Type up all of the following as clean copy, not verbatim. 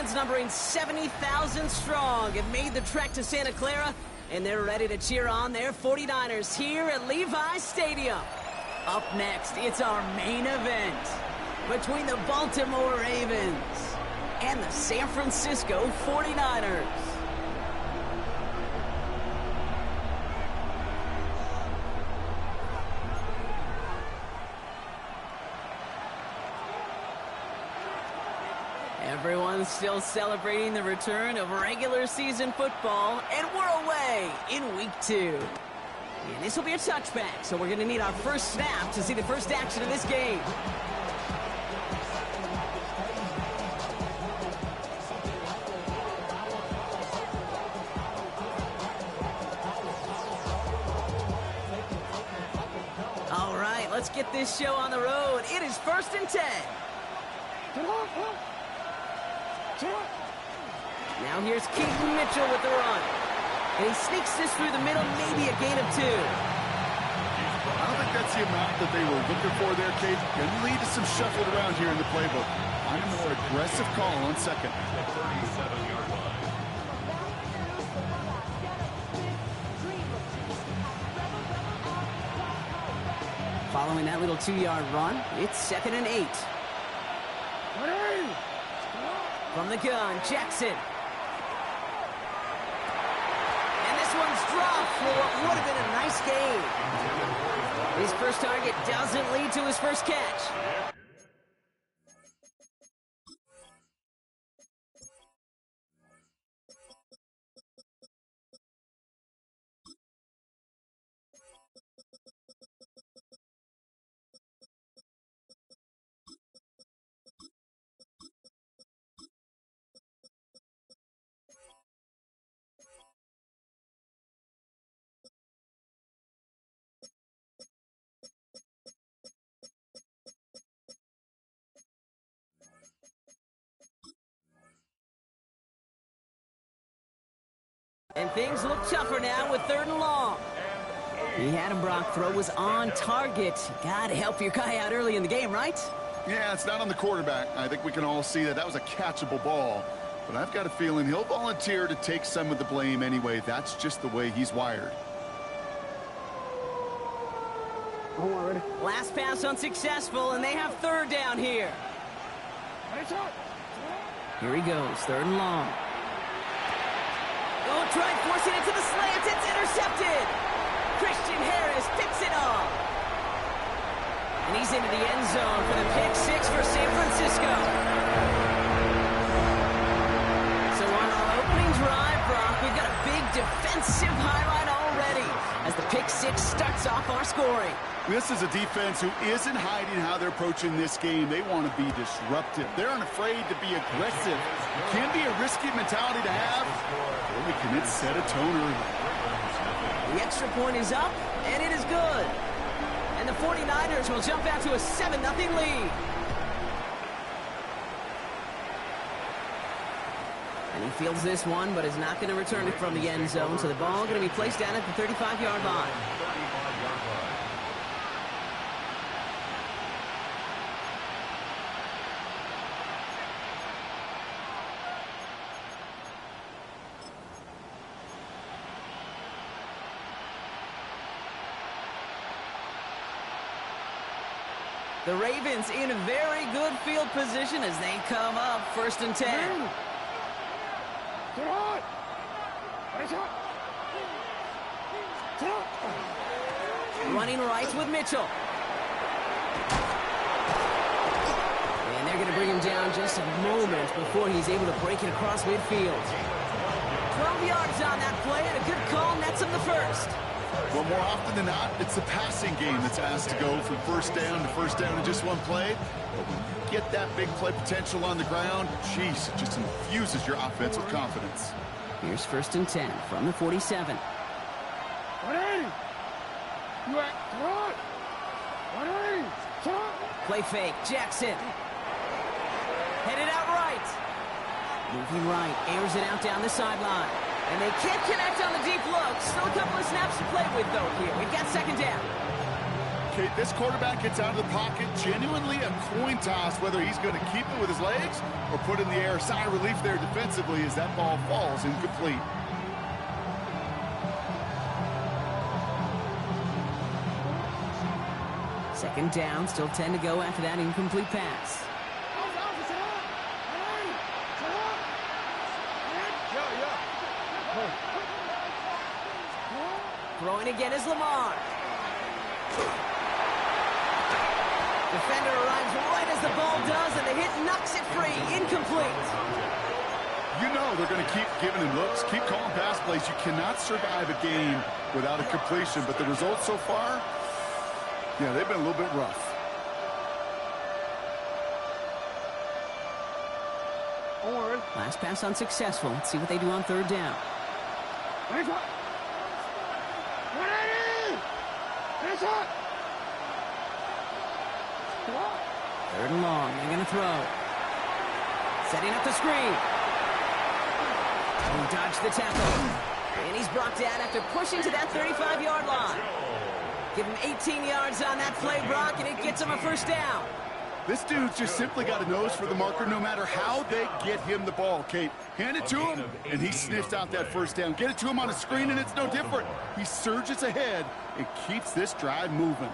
fans numbering 70,000 strong have made the trek to Santa Clara, and they're ready to cheer on their 49ers here at Levi's Stadium. Up next, it's our main event between the Baltimore Ravens and the San Francisco 49ers. Everyone's still celebrating the return of regular season football, and we're away in week 2. And this will be a touchback, so we're going to need our first snap to see the first action of this game. All right, let's get this show on the road. It is 1st and 10. Now here's Keaton Mitchell with the run. And he sneaks this through the middle, maybe a gain of 2. I don't think that's the amount that they were looking for there, Kate. Going to lead to some shuffling around here in the playbook. I'm a more aggressive call on second. Following that little 2-yard run, it's 2nd and 8. From the gun, Jackson. And this one's dropped for what would have been a nice game. His first target doesn't lead to his first catch. And things look tougher now with 3rd and long. He had him, Brock. Throw was on target. Gotta help your guy out early in the game, right? Yeah, it's not on the quarterback. I think we can all see that was a catchable ball. But I've got a feeling he'll volunteer to take some of the blame anyway. That's just the way he's wired. Last pass unsuccessful, and they have 3rd down here. Here he goes, 3rd and long. Oh, tried forcing it to the slants. It's intercepted. Christian Harris picks it off. And he's into the end zone for the pick 6 for San Francisco. So on our opening drive, Brock, we've got a big defensive highlight already as the pick 6 starts off our scoring. This is a defense who isn't hiding how they're approaching this game. They want to be disruptive. They're unafraid to be aggressive. It can be a risky mentality to have, or can it set a tone early? The extra point is up, and it is good. And the 49ers will jump out to a 7-0 lead. And he fields this one, but is not going to return it from the end zone, so the ball going to be placed down at the 35-yard line. The Ravens in very good field position as they come up 1st and 10. Running right with Mitchell. And they're going to bring him down just a moment before he's able to break it across midfield. 12 yards on that play, and a good call nets him the 1st. Well, more often than not, it's the passing game that's asked to go from 1st down to 1st down in just one play. But when you get that big play potential on the ground, geez, it just infuses your offense with confidence. Here's 1st and 10 from the 47. Play fake, Jackson. Headed out right. Moving right, airs it out down the sideline. And they can't connect on the deep look. Still a couple of snaps to play with, though, here. We've got 2nd down. Kate. This quarterback gets out of the pocket, genuinely a coin toss, whether he's going to keep it with his legs or put it in the air. Sigh of relief there defensively as that ball falls incomplete. Second down, still 10 to go after that incomplete pass. Throwing again is Lamar. Defender arrives right as the ball does, and the hit knocks it free. Incomplete. You know they're going to keep giving him looks, keep calling pass plays. You cannot survive a game without a completion, but the results so far, yeah, they've been a little bit rough. Last pass unsuccessful. Let's see what they do on third down. Third and long. They're going to throw. Setting up the screen. He dodged the tackle. And he's brought down after pushing to that 35-yard line. Give him 18 yards on that play, Brock, and it gets him a first down. This dude's just simply got a nose for the marker no matter how they get him the ball, Kate. Hand it to him, and he sniffs out that first down. Get it to him on a screen, and it's no different. He surges ahead and keeps this drive moving.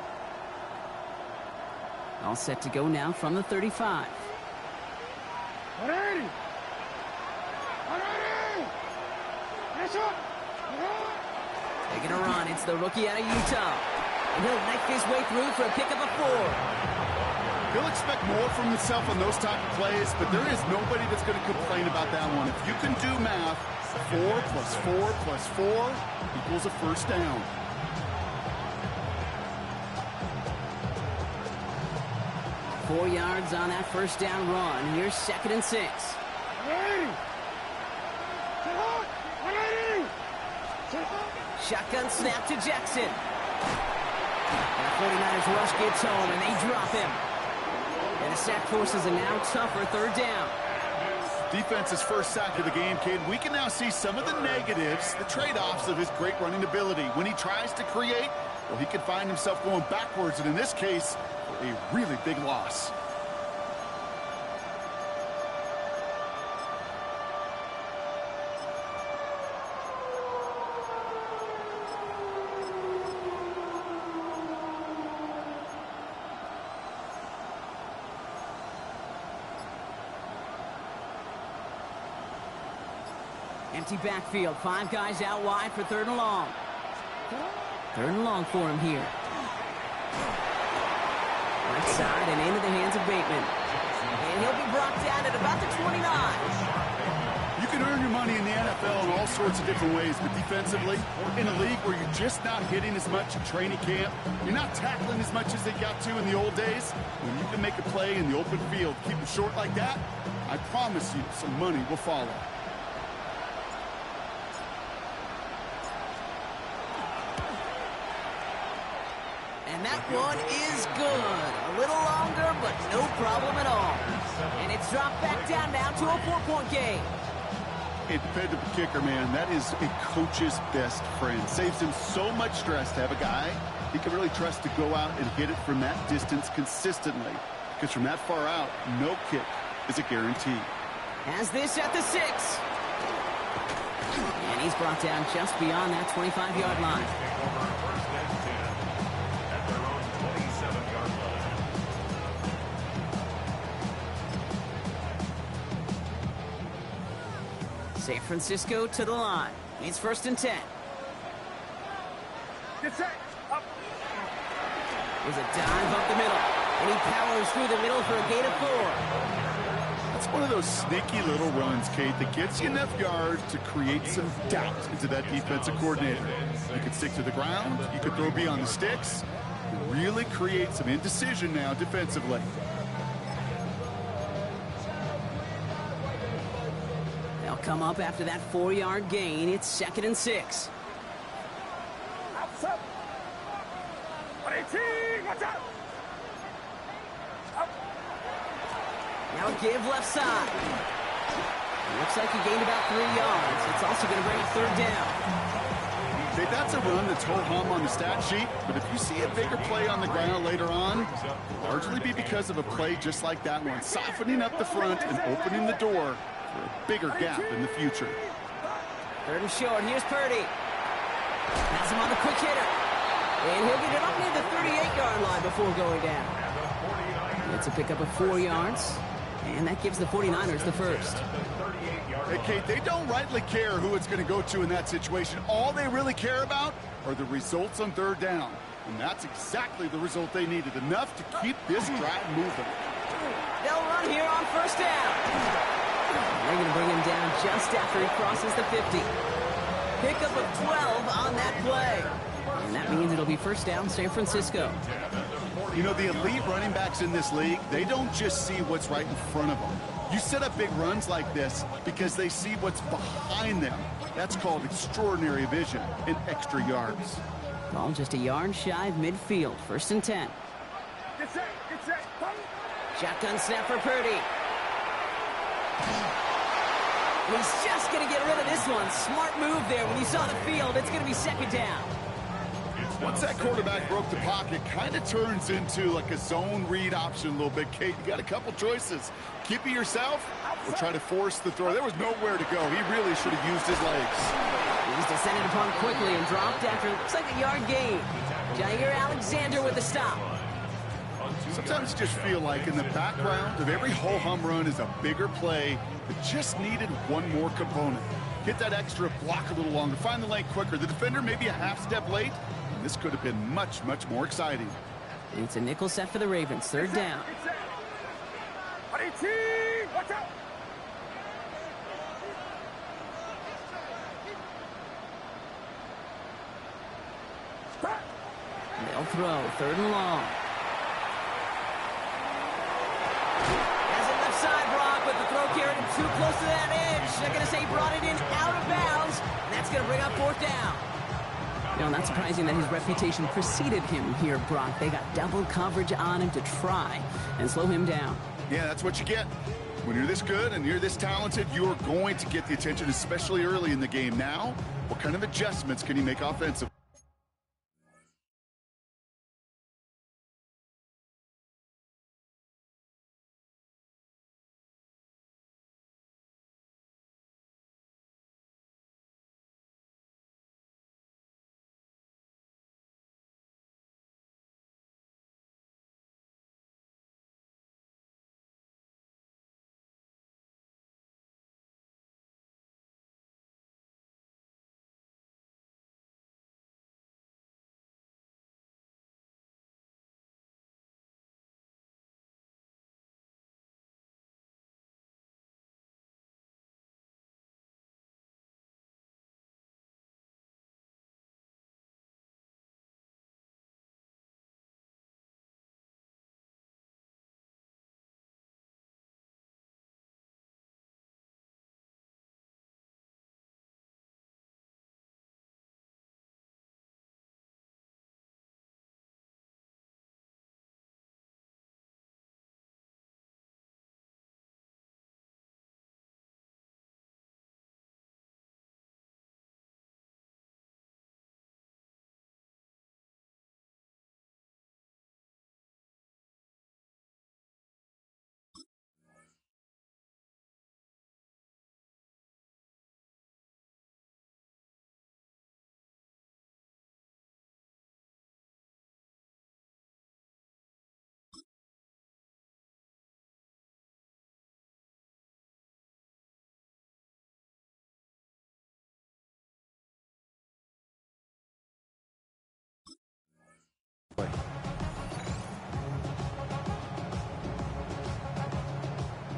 All set to go now from the 35. Taking a run. It's the rookie out of Utah. And he'll knife his way through for a pickup of 4. He'll expect more from himself on those type of plays, but there is nobody that's going to complain about that one. If you can do math, 4 plus 4 plus 4 equals a first down. Four yards on that first down run. Here's 2nd and 6. Shotgun snap to Jackson. And the 49ers rush gets home, and they drop him. And the sack forces a now tougher third down. Defense's first sack of the game, Kate. We can now see some of the negatives, the trade-offs of his great running ability. When he tries to create, well, he can find himself going backwards, and in this case, a really big loss. Empty backfield. 5 guys out wide for 3rd and long. 3rd and long for him here. Right side and into the hands of Bateman. And he'll be brought down at about the 29. You can earn your money in the NFL in all sorts of different ways, but defensively, in a league where you're just not hitting as much in training camp, you're not tackling as much as they got to in the old days, when you can make a play in the open field, keep it short like that, I promise you some money will follow. And that one is good. A little longer, but no problem at all. And it's dropped back down now to a 4-point game. A dependable kicker, man, that is a coach's best friend. Saves him so much stress to have a guy he can really trust to go out and hit it from that distance consistently. Because from that far out, no kick is a guarantee. Has this at the 6. And he's brought down just beyond that 25-yard line. San Francisco to the line. It's 1st and 10. Get set. Up. There's a dive up the middle. And he powers through the middle for a gain of 4. That's one of those sneaky little runs, Kate, that gets you enough yards to create some doubt into that defensive coordinator. You could stick to the ground. You could throw beyond the sticks. Really create some indecision now defensively. Come up after that 4-yard gain. It's 2nd and 6. Outside. 118. Watch out. Up. Now a give left side. It looks like he gained about 3 yards. It's also going to bring a 3rd down. Okay, that's a run that's ho-hum on the stat sheet, but if you see a bigger play on the ground later on, largely be because of a play just like that one, softening up the front and opening the door for a bigger gap in the future. 3rd and short. Here's Purdy. Has him on the quick hitter. And he'll get it up near the 38-yard line before going down. It's a pickup of 4 yards, and that gives the 49ers the first. Hey, Kate, they don't rightly care who it's going to go to in that situation. All they really care about are the results on 3rd down. And that's exactly the result they needed, enough to keep this drive moving. They'll run here on 1st down. They're going to bring him down just after he crosses the 50. Pickup of 12 on that play. And that means it'll be 1st down San Francisco. You know, the elite running backs in this league, they don't just see what's right in front of them. You set up big runs like this because they see what's behind them. That's called extraordinary vision and extra yards. Ball just a yard shy of midfield. 1st and 10. Get set, get set. Shotgun snap for Purdy. And he's just going to get rid of this one. Smart move there. When you saw the field, it's going to be 2nd down. Once that quarterback broke the pocket, kind of turns into like a zone read option a little bit. Kate, you got a couple choices. Keep it yourself or try to force the throw. There was nowhere to go. He really should have used his legs. He's descended upon quickly and dropped after it looks like a yard gain. Jair Alexander with the stop. Sometimes you just feel like in the background of every ho-hum run is a bigger play that just needed one more component. Hit that extra block a little longer, find the lane quicker. The defender maybe a half step late. This could have been much, much more exciting. It's a nickel set for the Ravens. 3rd down. Watch out! They'll throw. 3rd and long. Has it left side, Brock, but the throw carried him too close to that edge. They're going to say he brought it in out of bounds, and that's going to bring up 4th down. You know, not surprising that his reputation preceded him here, Brock. They got double coverage on him to try and slow him down. Yeah, that's what you get. When you're this good and you're this talented, you're going to get the attention, especially early in the game. Now, what kind of adjustments can he make offensively?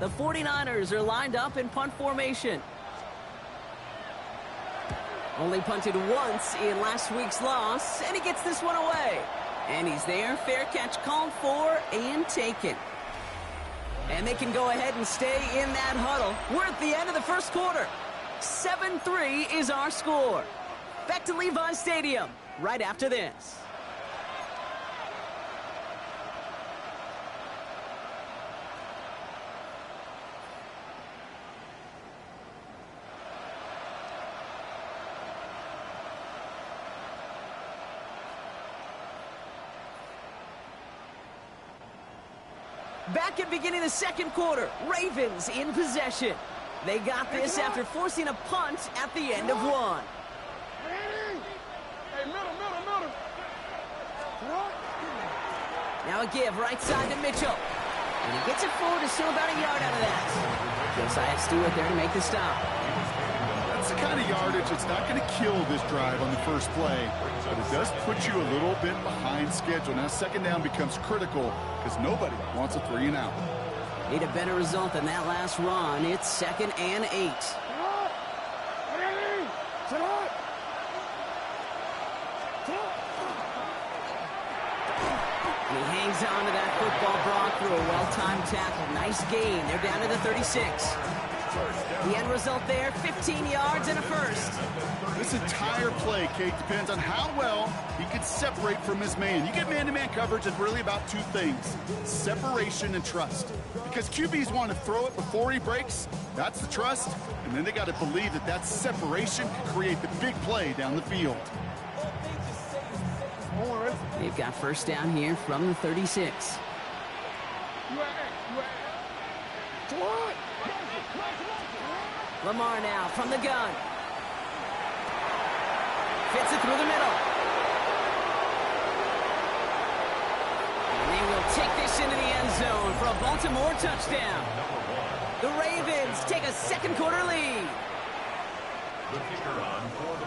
The 49ers are lined up in punt formation. Only punted once in last week's loss, and he gets this one away. And he's there. Fair catch called for and taken. And they can go ahead and stay in that huddle. We're at the end of the 1st quarter. 7-3 is our score. Back to Levi Stadium right after this. Back at beginning of the second quarter, Ravens in possession. They got this after forcing a punt at the end of one. Hey, middle. Now a give right side to Mitchell. And he gets it forward to still about a yard out of that. Josiah Stewart there to make the stop. That's the kind of yardage that's not going to kill this drive on the first play, but it does put you a little bit behind schedule. Now second down becomes critical because nobody wants a 3 and out. Need a better result than that last run. It's 2nd and 8. And he hangs on to that football, Brock, through a well-timed tackle. Nice gain. They're down to the 36. The end result there, 15 yards and a first. This entire play, Kate, depends on how well he can separate from his man. You get man-to-man coverage, it's really about two things: separation and trust. Because QBs want to throw it before he breaks, that's the trust, and then they got to believe that that separation can create the big play down the field. They've got first down here from the 36. Lamar now from the gun. Fits it through the middle. And they will take this into the end zone for a Baltimore touchdown. The Ravens take a second quarter lead.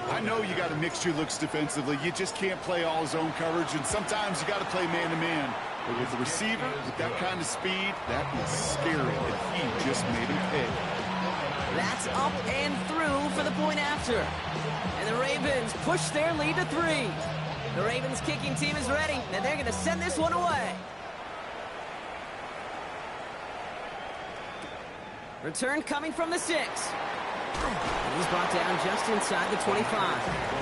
I know you got to mix your looks defensively. You just can't play all zone coverage, and sometimes you got to play man-to-man. But with the receiver, with that kind of speed, that is scary, and he just made him pay. That's up and through for the point after. And the Ravens push their lead to 3. The Ravens kicking team is ready, and they're going to send this one away. Return coming from the 6. And he's brought down just inside the 25.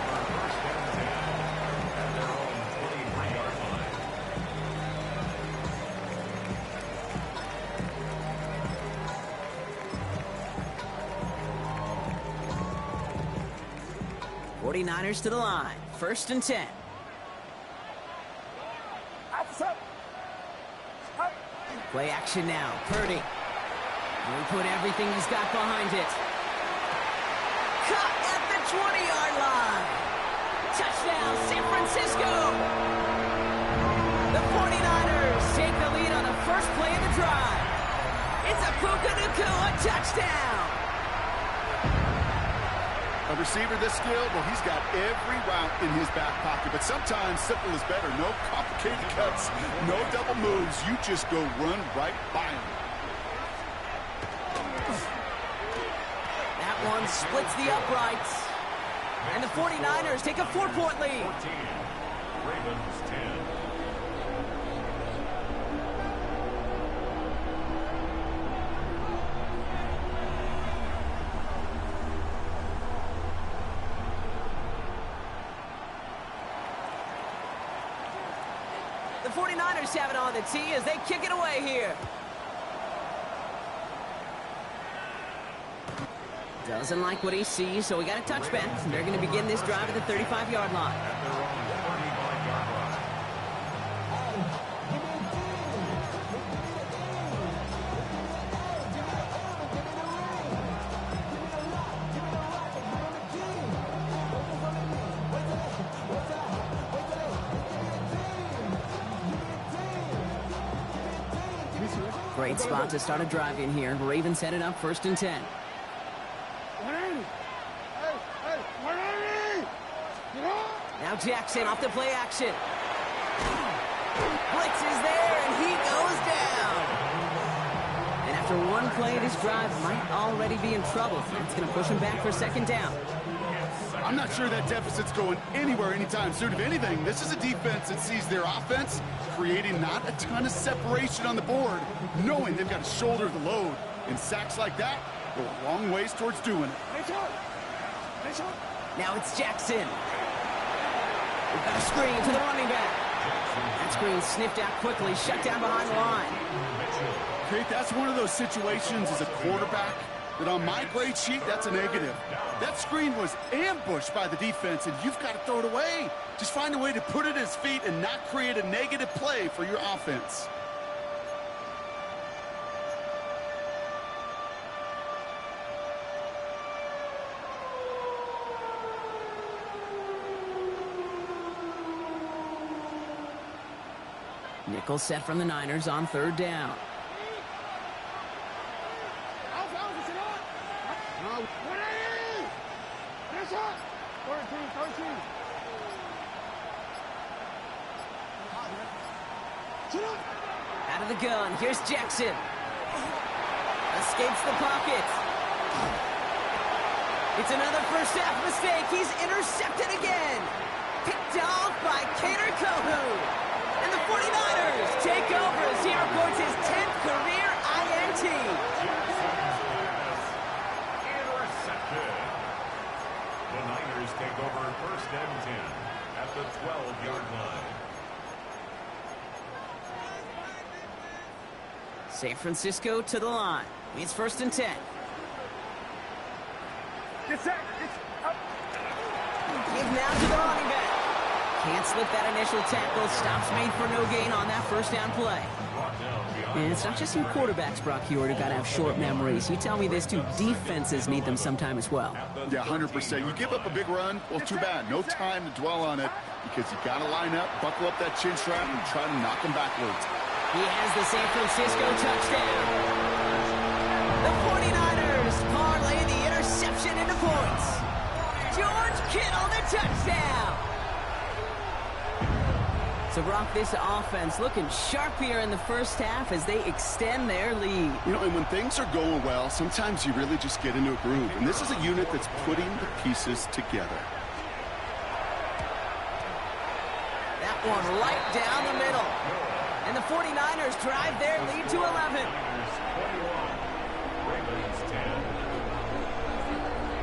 '49ers to the line. 1st and 10. Play action now. Purdy. He put everything he's got behind it. Cut at the 20-yard line. Touchdown, San Francisco. The 49ers take the lead on the first play of the drive. It's a Puka Nacua touchdown. A receiver this skilled, well, he's got every route in his back pocket, but sometimes simple is better. No complicated cuts, no double moves. You just go run right by him. That one splits the uprights. And the 49ers take a 4-point lead. Ravens 10. The 49ers have it on the tee as they kick it away here. Doesn't like what he sees, so we got a touchback. They're going to begin this drive at the 35-yard line. Great spot to start a drive in here. Ravens headed up 1st and 10. Now Jackson off the play action. Blitz is there, and he goes down. And after one play, this drive might already be in trouble. It's going to push him back for 2nd down. I'm not sure that deficit's going anywhere anytime soon. If anything, this is a defense that sees their offense creating not a ton of separation on the board, knowing they've got to shoulder the load. And sacks like that go a long ways towards doing it. Now it's Jackson. We've got a screen to the running back. That screen sniffed out quickly, shut down behind the line. Kate, that's one of those situations as a quarterback that on my grade sheet, that's a negative. That screen was ambushed by the defense, and you've got to throw it away. Just find a way to put it at his feet and not create a negative play for your offense. Nickel set from the Niners on third down. Out of the gun, here's Jackson. Escapes the pocket. It's another first half mistake. He's intercepted again. Picked off by Kader Kohou. And the 49ers take over as he reports his 10th career INT. Intercepted. The Niners take over first and 10 at the 12-yard line. San Francisco to the line. It's first and 10. Get set. It's up. Give now to the running back. Can't slip that initial tackle. Stops made for no gain on that first down play. And it's not just you quarterbacks, Brock Huard, who got to have short memories. You tell me this too, defenses need them sometime as well. Yeah, 100%. You give up a big run, well, too bad. No time to dwell on it because you got to line up, buckle up that chin strap, and try to knock them backwards. He has the San Francisco touchdown. The 49ers parlay the interception into points. George Kittle, the touchdown. So, Brock, this offense looking sharp here in the first half as they extend their lead. You know, and when things are going well, sometimes you really just get into a groove. And this is a unit that's putting the pieces together. That one right down the middle. And the 49ers drive their lead to 11. Ravens 10.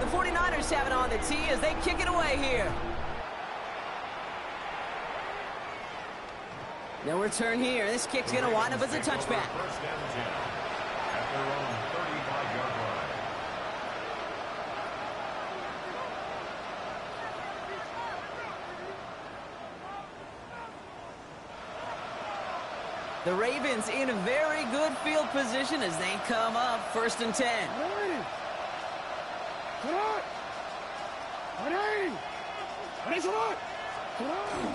The 49ers have it on the tee as they kick it away here. No return here. This kick's going to wind up as a touchback. First and 10 at their own 35-yard line. The Ravens in a very good field position as they come up first and 10.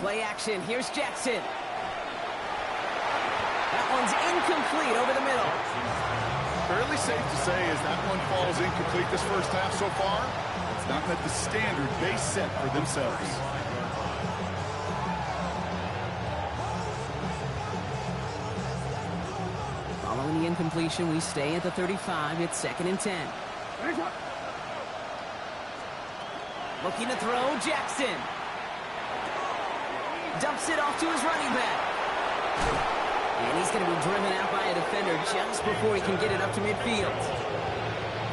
Play action. Here's Jackson. That one's incomplete over the middle. Fairly safe to say as that one falls incomplete this first half so far, it's not met the standard they set for themselves. Following the incompletion, we stay at the 35. It's second and 10. Looking to throw, Jackson. Dumps it off to his running back. And he's going to be driven out by a defender just before he can get it up to midfield.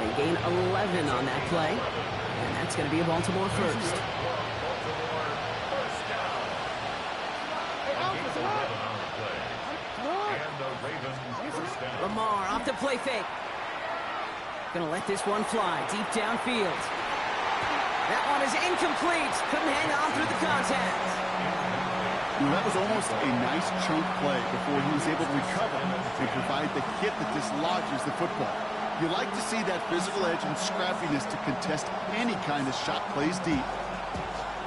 They gain 11 on that play. And that's going to be a Baltimore first. Lamar off the play fake. Going to let this one fly deep downfield. That one is incomplete. Couldn't hang on through the contact. Well, that was almost a nice chunk play before he was able to recover and provide the hit that dislodges the football. You like to see that physical edge and scrappiness to contest any kind of shot plays deep.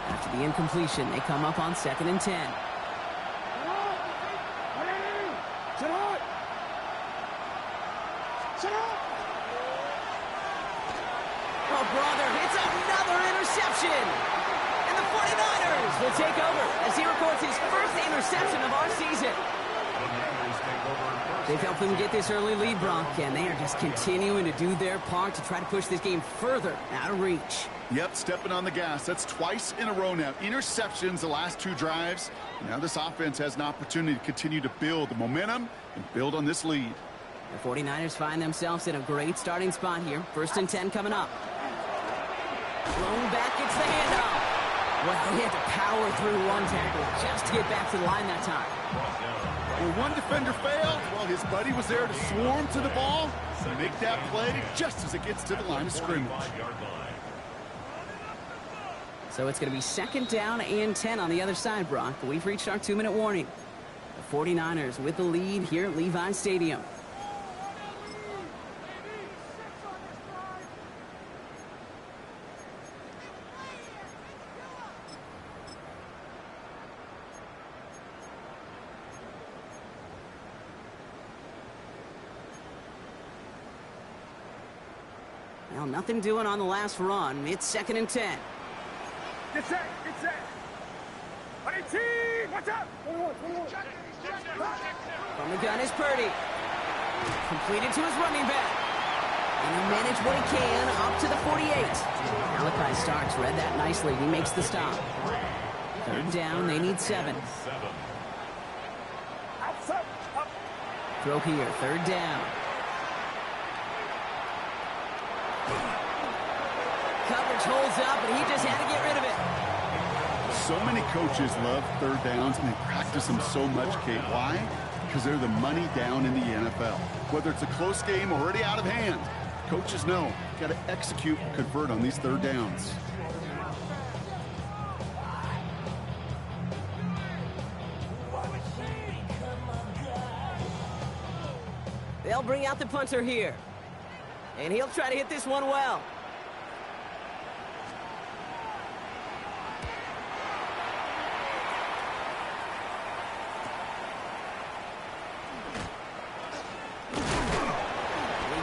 After the incompletion, they come up on second and 10. Oh, brother, it's another interception. And the 49ers will take over as he records his first interception of our season. They've helped them get this early lead, Brock, and they are just continuing to do their part to try to push this game further out of reach. Yep, stepping on the gas. That's twice in a row now. Interceptions the last two drives. Now this offense has an opportunity to continue to build the momentum and build on this lead. The 49ers find themselves in a great starting spot here. First and 10 coming up. Thrown back, it's the handoff. Well, he had to power through one tackle just to get back to the line that time. When one defender failed, well, his buddy was there to swarm to the ball and make that play just as it gets to the line of scrimmage. So it's going to be second down and 10 on the other side, Brock. But we've reached our 2-minute warning. The 49ers with the lead here at Levi Stadium. Well, nothing doing on the last run. It's 2nd and 10. Get set. Get set. 18. Watch out. 21. From the gun is Purdy. Completed to his running back. And he managed what he can up to the 48. Malachi Starks read that nicely. He makes the stop. 3rd down, they need 7. Outside. Up. Throw here, 3rd down. Coverage holds up, and he just had to get rid of it. So many coaches love 3rd downs, and they practice them so much, Kate. Why? Because they're the money down in the NFL. Whether it's a close game or already out of hand, coaches know got to execute and convert on these 3rd downs. They'll bring out the punter here. And he'll try to hit this one well.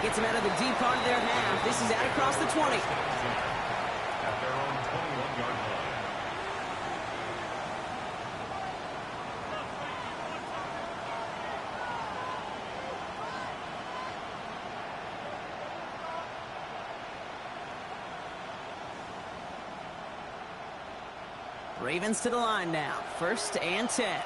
Gets him out of the deep part of their half. This is out across the 20. At their own 21-yard line. Ravens to the line now. 1st and 10.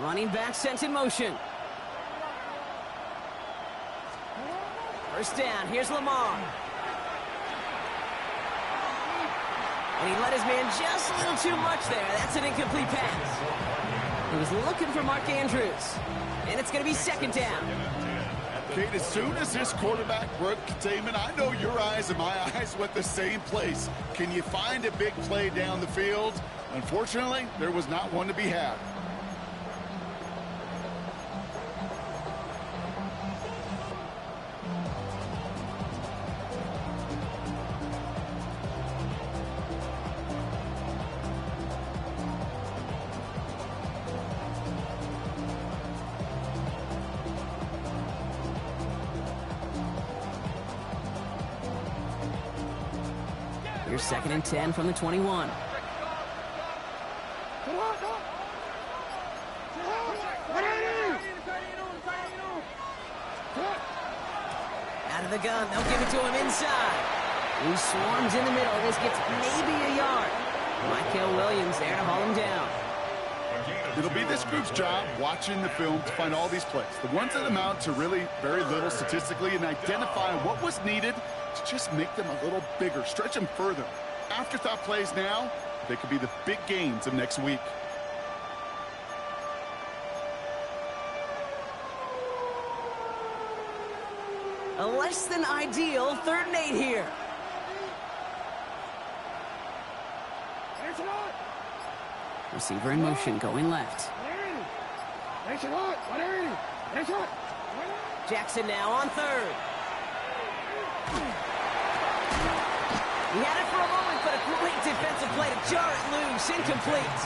Running back sent in motion. 1st down. Here's Lamar. And he let his man just a little too much there. That's an incomplete pass. He was looking for Mark Andrews. And it's going to be 2nd down. Kate, as soon as this quarterback broke containment, I know your eyes and my eyes went the same place. Can you find a big play down the field? Unfortunately, there was not one to be had. Here's 2nd and 10 from the 21. Out of the gun, they'll give it to him inside. He swarms in the middle. This gets maybe a yard. Michael Williams there to haul him down. It'll be this group's job watching the film to find all these plays. The ones that amount to really very little statistically and identify what was needed to just make them a little bigger, stretch them further. Afterthought plays now, they could be the big gains of next week. A less than ideal 3rd and 8 here. Receiver in motion, going left. Jackson now on 3rd. He had it for a moment, but a great defensive play to jar it loose, incomplete.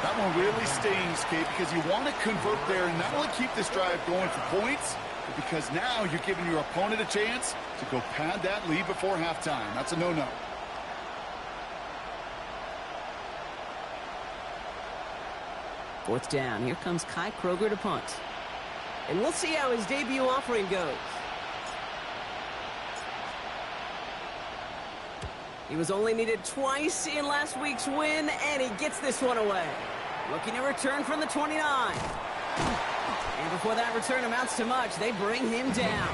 That one really stings, Kate, because you want to convert there and not only keep this drive going for points, but because now you're giving your opponent a chance to go pad that lead before halftime. That's a no-no. Fourth down. Here comes Kai Kroger to punt. And we'll see how his debut offering goes. He was only needed twice in last week's win, and he gets this one away. Looking to return from the 29. And before that return amounts to much, they bring him down.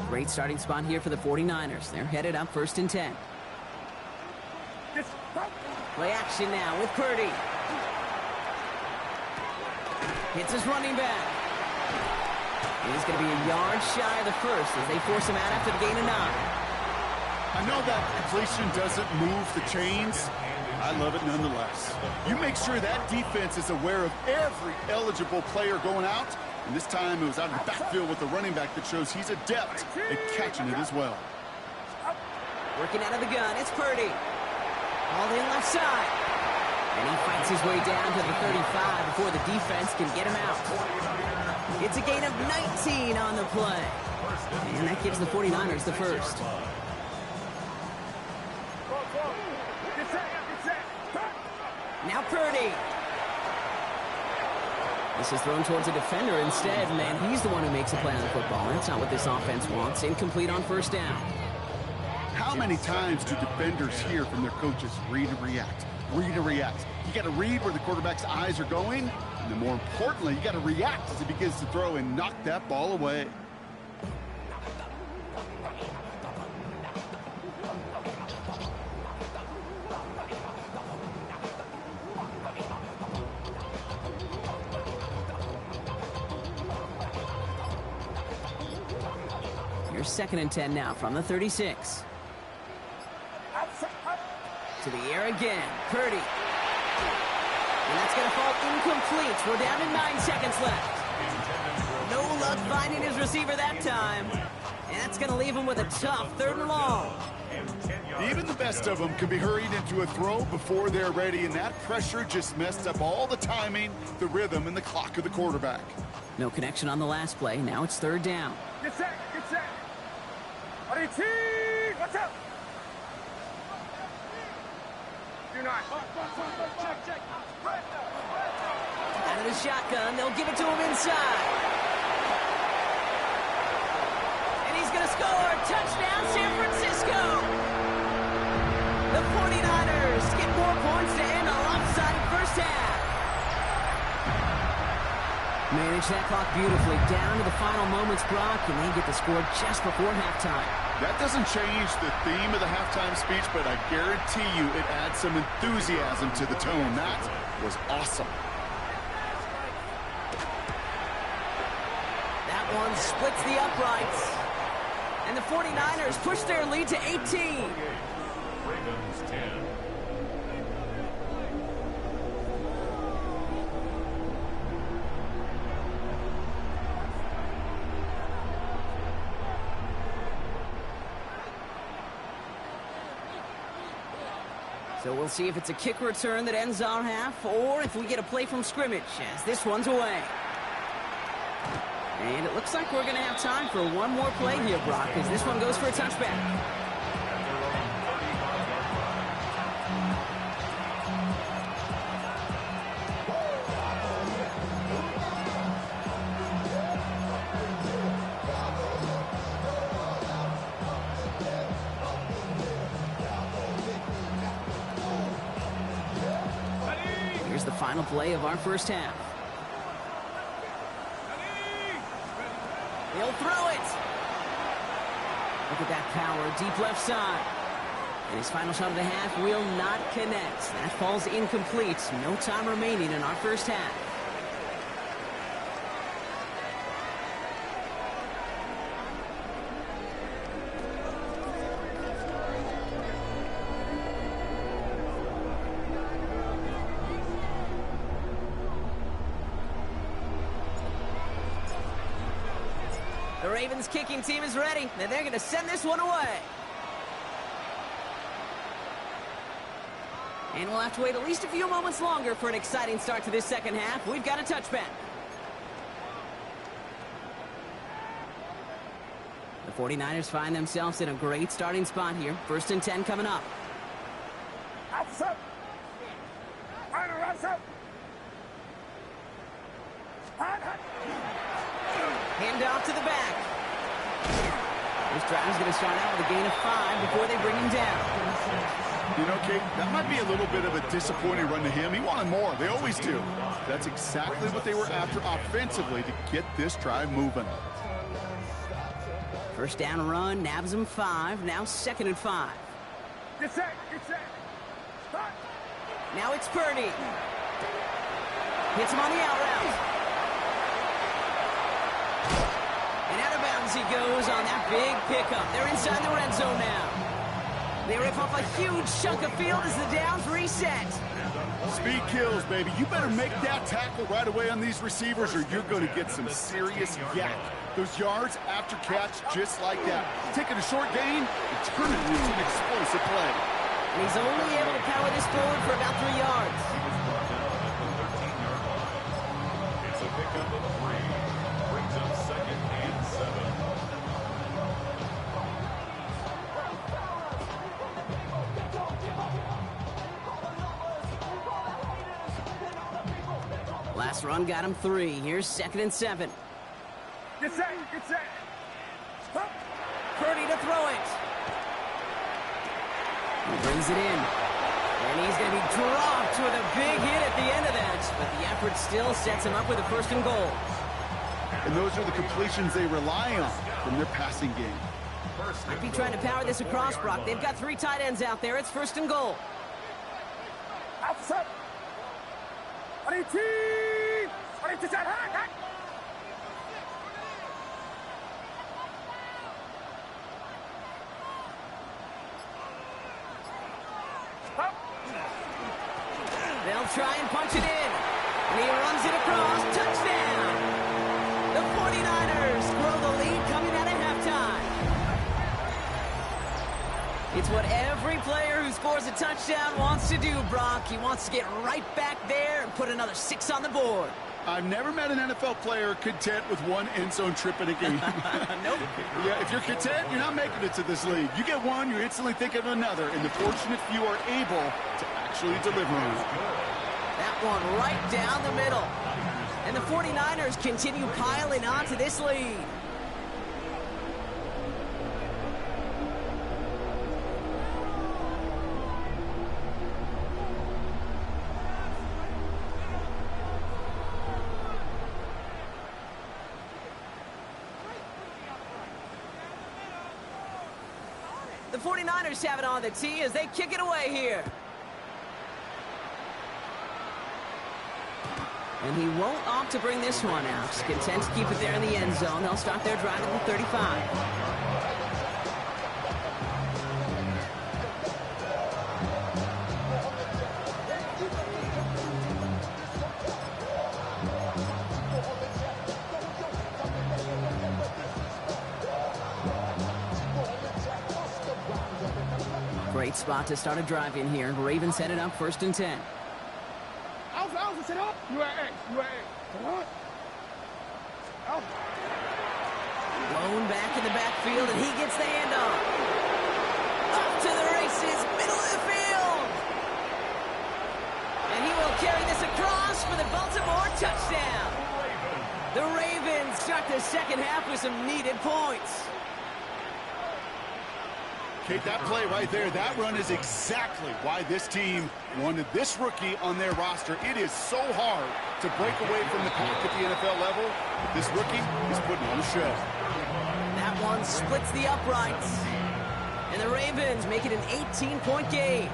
Great starting spot here for the 49ers. They're headed up 1st and 10. Play action now with Purdy. Hits his running back. He's going to be a yard shy of the first as they force him out after the gain of 9. I know that completion doesn't move the chains. I love it nonetheless. You make sure that defense is aware of every eligible player going out. And this time it was out of the backfield with the running back that shows he's adept at catching it as well. Working out of the gun, it's Purdy. All in left side. And he fights his way down to the 35 before the defense can get him out. It's a gain of 19 on the play. And that gives the 49ers the first. Now Purdy. This is thrown towards a defender instead, and he's the one who makes a play on the football. That's not what this offense wants. Incomplete on first down. How many times do defenders hear from their coaches, read and react, read and react? You got to read where the quarterback's eyes are going, and then more importantly, you got to react as he begins to throw and knock that ball away. Here's 2nd and 10 now from the 36. To the air again, Purdy. And that's going to fall incomplete. We're down to 9 seconds left. No luck finding his receiver that time. And that's going to leave him with a tough 3rd and long. Even the best of them can be hurried into a throw before they're ready, and that pressure just messed up all the timing, the rhythm, and the clock of the quarterback. No connection on the last play. Now it's 3rd down. Get set, get set. RT, what's up? Do not. Check. Out of the shotgun, they'll give it to him inside. And he's going to score. Touchdown, San Francisco. The 49ers get more points to end a lopsided first half. Manage that clock beautifully down to the final moments, Brock, and they get the score just before halftime. That doesn't change the theme of the halftime speech, but I guarantee you it adds some enthusiasm to the tone. That was awesome. That one splits the uprights. And the 49ers push their lead to 18. Ravens 10. So we'll see if it's a kick return that ends our half, or if we get a play from scrimmage, as this one's away. And it looks like we're going to have time for one more play here, Brock, as this one goes for a touchback. Here's the final play of our first half. He'll throw it. Look at that power, deep left side. And his final shot of the half will not connect. That falls incomplete. No time remaining in our first half. The Ravens kicking team is ready, and they're going to send this one away. And we'll have to wait at least a few moments longer for an exciting start to this second half. We've got a touchback. The 49ers find themselves in a great starting spot here. 1st and 10 coming up. Outside. Outside. Hand off to the back. This drive is going to start out with a gain of 5 before they bring him down. You know, Kate, that might be a little bit of a disappointing run to him. He wanted more. They always do. That's exactly what they were after offensively to get this drive moving. First down run, nabs him 5. Now 2nd and 5. Get set. Now it's Purdy. Hits him on the out route. And out of bounds he goes on that big pickup. They're inside the red zone now. They rip off a huge chunk of field as the downs reset. Speed kills, baby. You better make that tackle right away on these receivers or you're going to get some serious yak. Those yards after catch just like that. Taking a short gain and turning it into an explosive play. And he's only able to power this forward for about 3 yards. He was brought down at the 13-yard line. It's a pickup of 3. Brings up 2nd and 7. Last run got him 3. Here's 2nd and 7. Get set, get set. Stop. Purdy to throw it. He brings it in. And he's going to be dropped with a big hit at the end of that. But the effort still sets him up with a 1st and goal. And those are the completions they rely on from their passing game. Might be trying to power this across, Brock. They've got 3 tight ends out there. It's 1st and goal. Outside. Ready, team. Ready to set. Hot. They'll try and punch it in. And he runs it across. Touchdown! The 49ers grow the lead coming out of halftime. It's what every player who scores a touchdown wants to do, Brock. He wants to get right back there and put another 6 on the board. I've never met an NFL player content with 1 end zone trip in a game. Nope. Yeah, if you're content, you're not making it to this league. You get 1, you're instantly thinking of another, and the fortunate few are able to actually deliver on it. That one right down the middle. And the 49ers continue piling on to this lead. The 49ers have it on the tee as they kick it away here. And he won't opt to bring this one out. He's content to keep it there in the end zone. They'll start their drive at the 35. Great spot to start a drive in here. Ravens headed up 1st and 10. Out, set up. UAA. Come on. Out. Blown back in the backfield, and he gets the handoff. Up to the races, middle of the field. And he will carry this across for the Baltimore touchdown. The Ravens start the 2nd half with some needed points. Kate, that play right there, that run is exactly why this team wanted this rookie on their roster. It is so hard to break away from the pack at the NFL level, but this rookie is putting on a show. That one splits the uprights. And the Ravens make it an 18-point game.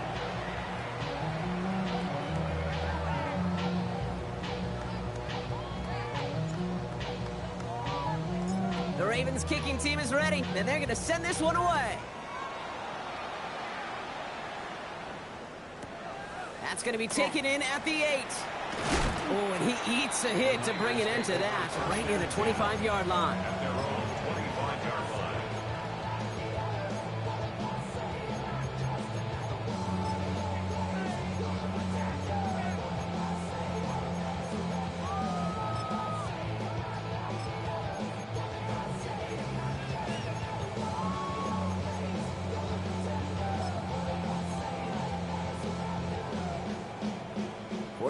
The Ravens kicking team is ready, and they're going to send this one away. That's going to be taken in at the 8. Oh, and he eats a hit to bring an end to that, right near the 25-yard line. At their own 25-yard line.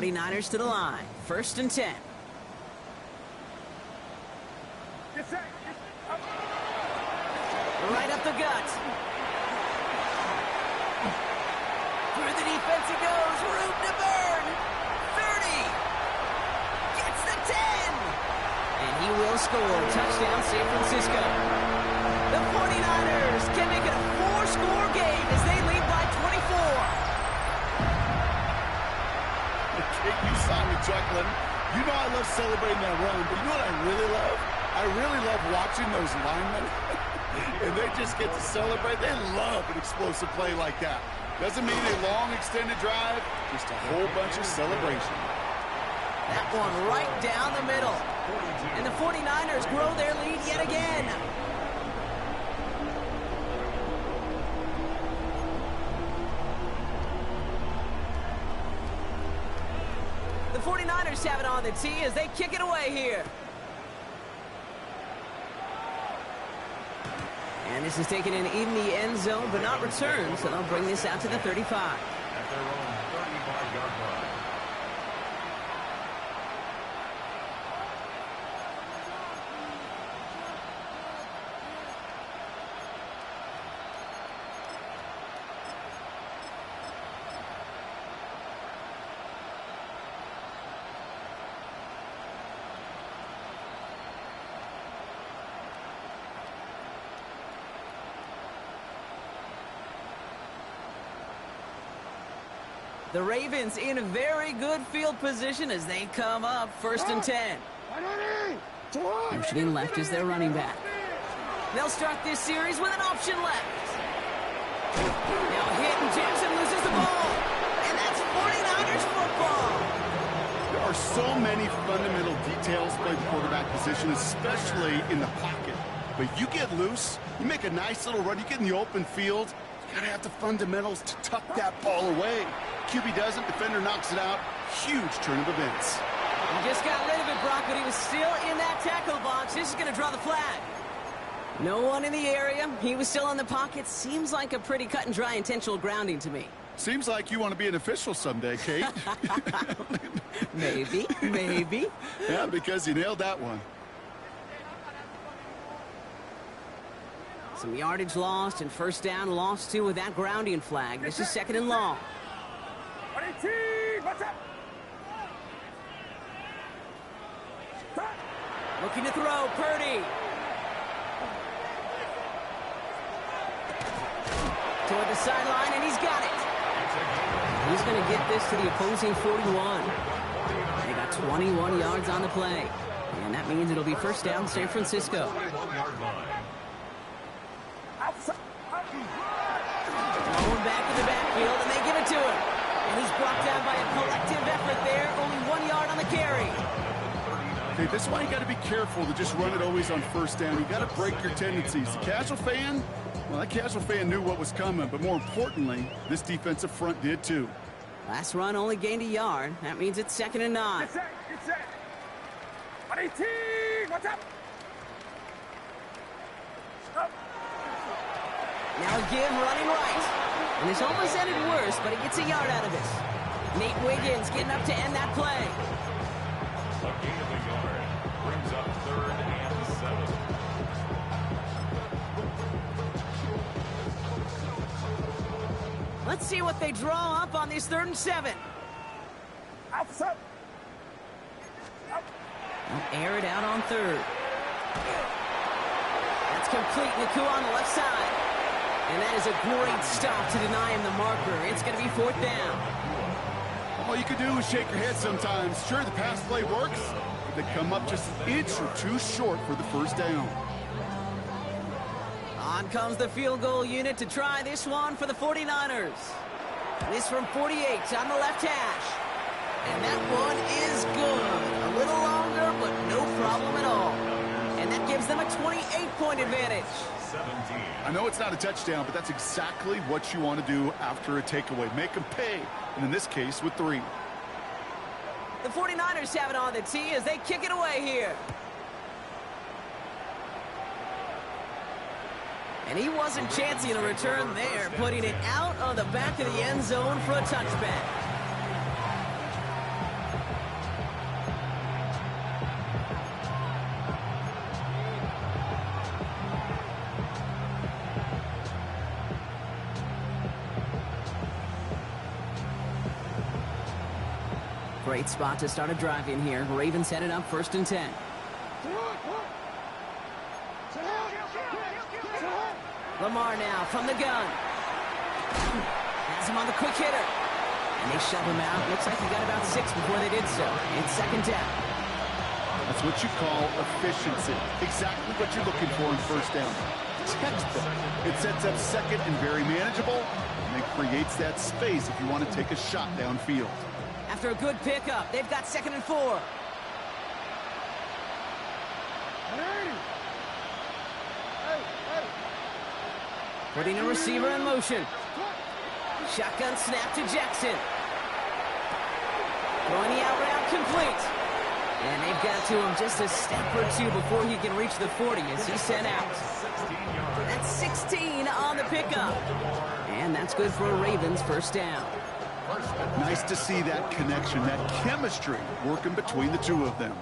Niners to the line. 1st and 10. Get set. Right up the gut. Through the defense he goes. Room to burn. 30. Gets the 10. And he will score. Touchdown, San Francisco. The 49ers can make it a 4-score game as they lead by 24. You saw me chuckling. You know I love celebrating that run, but you know what I really love? I really love watching those linemen And they just get to celebrate. They love an explosive play like that. Doesn't mean a long extended drive, just a whole bunch of celebration. That one right down the middle. And the 49ers grow their lead yet again. The 49ers have it on the tee as they kick it away here. And this is taken in the end zone, but not returned, so they'll bring this out to the 35. At their own 35-yard line. The Ravens in a very good field position as they come up 1st and 10. Motioning left is their running back. They'll start this series with an option left. Now a hit and Jackson loses the ball. And that's 49ers football. There are so many fundamental details by the quarterback position, especially in the pocket. But you get loose, you make a nice little run, you get in the open field, you gotta have the fundamentals to tuck that ball away. QB doesn't, defender knocks it out. Huge turn of events. He just got rid of it, Brock, but he was still in that tackle box. This is going to draw the flag. No one in the area. He was still in the pocket. Seems like a pretty cut and dry intentional grounding to me. Seems like you want to be an official someday, Kate. Maybe, maybe. Yeah, because you nailed that one. Some yardage lost and 1st down lost too with that grounding flag. This is 2nd and long. Looking to throw, Purdy. Toward the sideline, and he's got it. He's going to get this to the opposing 41. They got 21 yards on the play. And that means it'll be 1st down, San Francisco. Thrown back in the backfield, and they give it to him. And he's brought down by a collective effort there. Only 1 yard on the carry. Okay, this is why you got to be careful to just run it always on 1st down. You got to break your tendencies. The casual fan, well, that casual fan knew what was coming, but more importantly, this defensive front did too. Last run only gained a yard. That means it's 2nd and 9. Get set. On 18, what's up? Now a give running right. And this almost ended worse, but he gets a yard out of this. Nate Wiggins getting up to end that play. A gain of a yard brings up 3rd and 7. Let's see what they draw up on this 3rd and 7. Outside. They'll air it out on 3rd. That's complete. Naku on the left side. And that is a great stop to deny him the marker. It's going to be 4th down. All you can do is shake your head sometimes. Sure, the pass play works, but they come up just an inch or two short for the 1st down. On comes the field goal unit to try this one for the 49ers. This from 48 on the left hash. And that one is good. A little longer, but no problem at all. And that gives them a 28-point advantage. 17. I know it's not a touchdown, but that's exactly what you want to do after a takeaway. Make them pay, and in this case, with 3. The 49ers have it on the tee as they kick it away here. And he wasn't chancing a return there, putting it out on the back of the end zone for a touchback. Great spot to start a drive in here. Ravens headed up 1st and 10. Lamar now from the gun. Has him on the quick hitter. And they shove him out. Looks like he got about 6 before they did so. It's 2nd down. That's what you call efficiency. Exactly what you're looking for in 1st down. textbook. It sets up second and very manageable, and it creates that space if you want to take a shot downfield. After a good pickup, they've got 2nd and 4. Putting a receiver in motion. Shotgun snap to Jackson. Throwing the out route complete. And they've got to him just a step or two before he can reach the 40 as he's sent out. That's 16 on the pickup. And that's good for a Ravens first down. Nice to see that connection, that chemistry working between the two of them.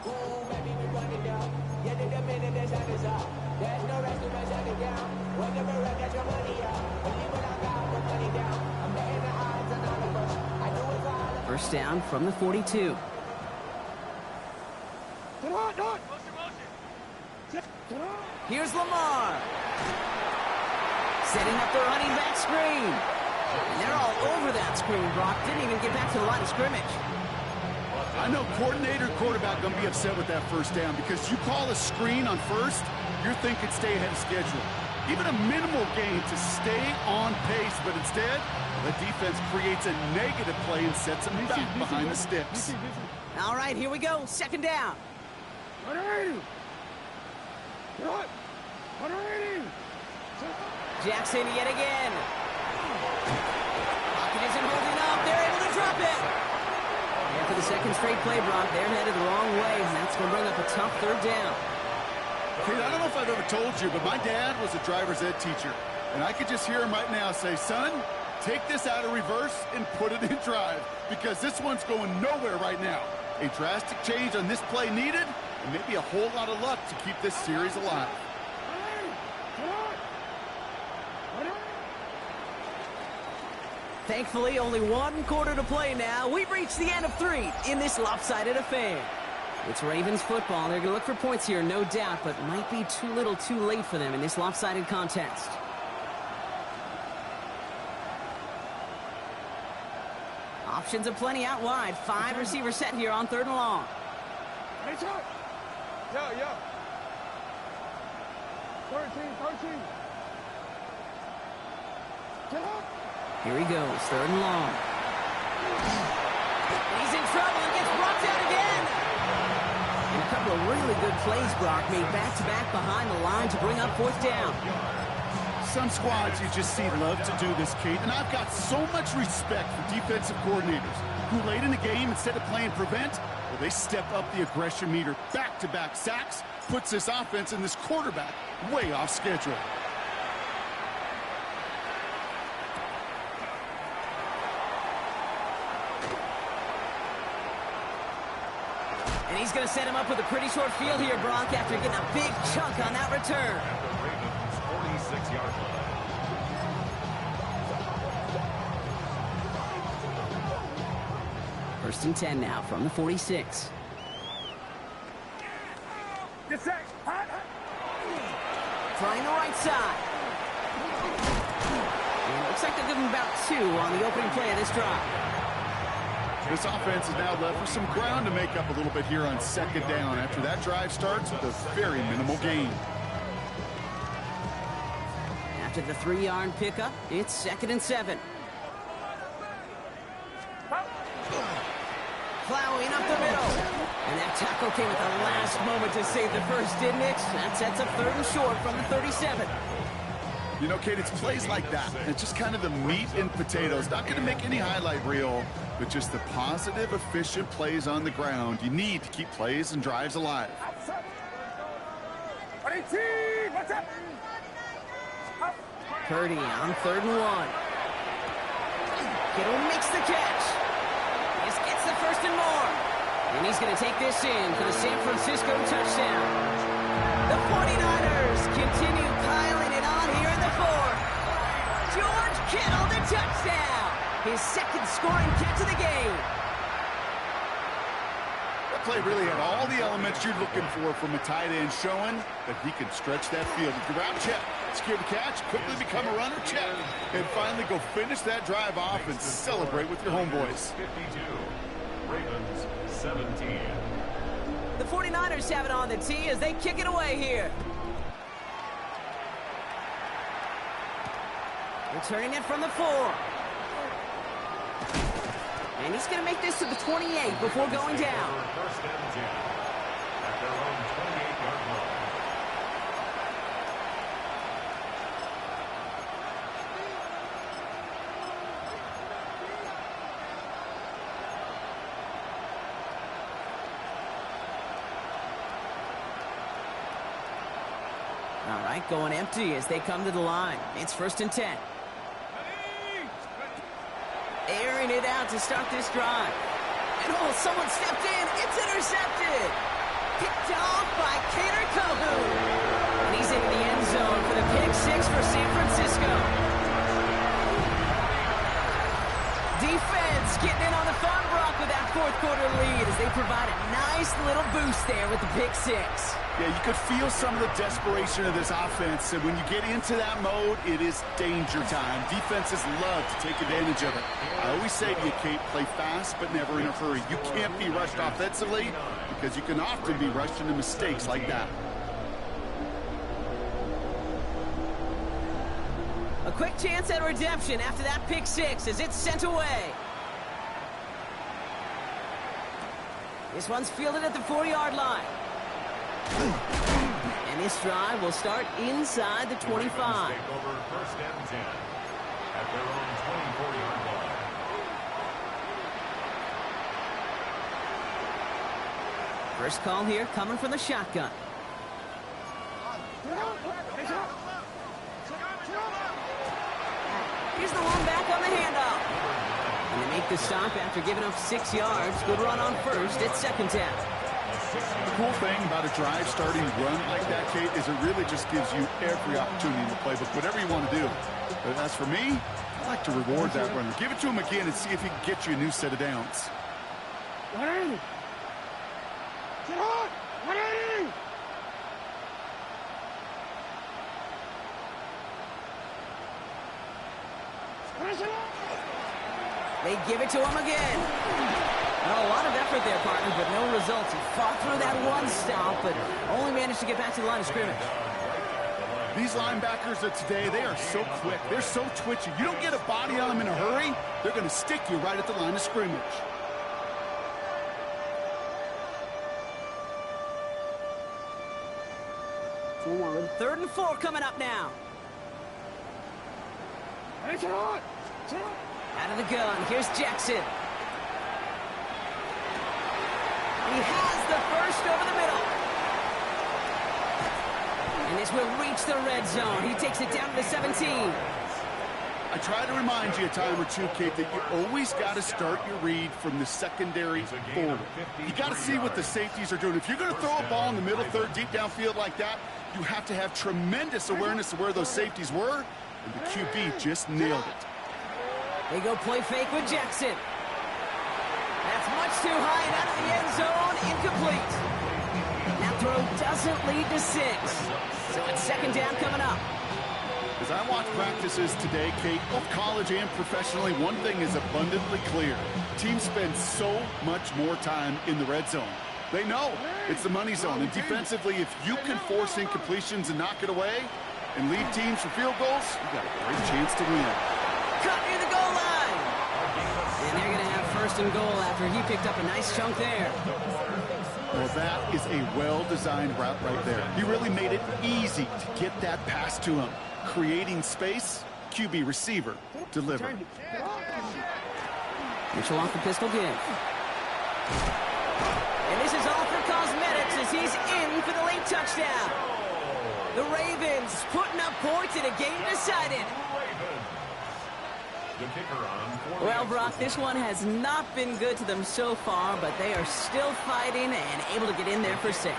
First down from the 42. Here's Lamar. Setting up the running back screen. And they're all over that screen, Brock. Didn't even get back to the line of scrimmage. I know coordinator and quarterback going to be upset with that first down because you call a screen on first, you're thinking stay ahead of schedule. Even a minimal gain to stay on pace, but instead, the defense creates a negative play and sets them back behind the sticks. All right, here we go. 2nd down. Jackson yet again. Pocket isn't holding up. They're able to drop it. And for the 2nd straight play, Brock, they're headed the wrong way, and that's going to bring up a tough 3rd down. Kate, I don't know if I've ever told you, but my dad was a driver's ed teacher. And I could just hear him right now say, son, take this out of reverse and put it in drive because this one's going nowhere right now. A drastic change on this play needed, and maybe a whole lot of luck to keep this series alive. Thankfully, only 1 quarter to play now. We've reached the end of 3 in this lopsided affair. It's Ravens football. They're going to look for points here, no doubt, but might be too little too late for them in this lopsided contest. Options aplenty out wide. 5 receivers set here on 3rd and long. Yeah. 13. Here he goes, 3rd and long. He's in trouble and gets brought down again. And a couple of really good plays, Brock, made back-to-back behind the line to bring up 4th down. Some squads you just see love to do this, Kate, and I've got so much respect for defensive coordinators who late in the game, instead of playing prevent, well, they step up the aggression meter. Back-to-back sacks puts this offense and this quarterback way off schedule. And he's going to set him up with a pretty short field here, Brock, after getting a big chunk on that return. At the Ravens' 46-yard line. First and 10 now from the 46. Get set. Trying the right side. And it looks like they'll give him about 2 on the opening play of this drive. This offense is now left with some ground to make up a little bit here on 2nd down after that drive starts with a very minimal gain. After the 3-yard pickup, it's 2nd and 7. Plowing up the middle. And that tackle came at the last moment to save the first, didn't it? That sets up 3rd and short from the 37. You know, Kate, it's plays like that. It's just kind of the meat and potatoes. Not going to make any highlight reel, but just the positive, efficient plays on the ground. You need to keep plays and drives alive. 18. What's up? Purdy on 3rd and 1. Kittle makes the catch. This gets the 1st and more. And he's going to take this in for the San Francisco touchdown. The 49ers continue piling it on here in the 4th. George Kittle, the touchdown. His 2nd scoring catch of the game. That play really had all the elements you're looking for from a tight end, showing that he can stretch that field. Grab, check, secure the catch, quickly become a runner, check, and finally go finish that drive off and celebrate with your homeboys. 52. Ravens 17. The 49ers have it on the tee as they kick it away here. Returning it from the 4. And he's going to make this to the 28 before going down. First and 10 at their own 28-yard line. All right, going empty as they come to the line. It's 1st and 10. Airing it out to start this drive. And oh, someone stepped in. It's intercepted. Picked off by Kader Kohou. And he's into the end zone for the pick 6 for San Francisco. Defense getting in on the fun, Brock, with that 4th quarter lead as they provide a nice little boost there with the pick 6. Yeah, you could feel some of the desperation of this offense, and when you get into that mode, it is danger time. Defenses love to take advantage of it. I always say to you, Kate, play fast but never in a hurry. You can't be rushed offensively because you can often be rushed into mistakes like that. A quick chance at redemption after that pick 6 as it's sent away. This one's fielded at the 4-yard line. And this drive will start inside the 25. Take over 1st and 10 at their own 24-yard line. First call here coming from the shotgun. Here's the one back on the handoff. And they make the stop after giving up 6 yards. Good run on first. It's 2nd down. The cool thing about a drive starting to run like that, Kate, is it really just gives you every opportunity in the playbook, whatever you want to do. But as for me, I like to reward that runner. Give it to him again and see if he can get you a new set of downs. They give it to him again. Well, a lot of effort there, partner, but no results. He fought through that one stop, but only managed to get back to the line of scrimmage. These linebackers of today, they are so quick. They're so twitchy. You don't get a body on them in a hurry, they're going to stick you right at the line of scrimmage. Third and 4 coming up now. Out of the gun, here's Jackson. He has the first over the middle. And this will reach the red zone. He takes it down to the 17. I try to remind you a time or two, Kate, that you always got to start your read from the secondary forward. You got to see what the safeties are doing. If you're going to throw a ball in the middle third, deep downfield like that, you have to have tremendous awareness of where those safeties were, and the QB just nailed it. They go play fake with Jackson. That's much too high and out of the end zone. Incomplete. That throw doesn't lead to 6. So it's 2nd down coming up. As I watch practices today, Kate, both college and professionally, one thing is abundantly clear. Teams spend so much more time in the red zone. They know it's the money zone. And defensively, if you can force incompletions and knock it away and lead teams for field goals, you got a great chance to win. Cut near the goal line. And they're going to have 1st and goal after he picked up a nice chunk there. Well, that is a well-designed route right there. He really made it easy to get that pass to him. Creating space, QB receiver, deliver. Mitchell off the pistol give. And this is all for cosmetics as he's in for the late touchdown. The Ravens putting up points in a game decided. Well, Brock, this one has not been good to them so far, but they are still fighting and able to get in there for 6.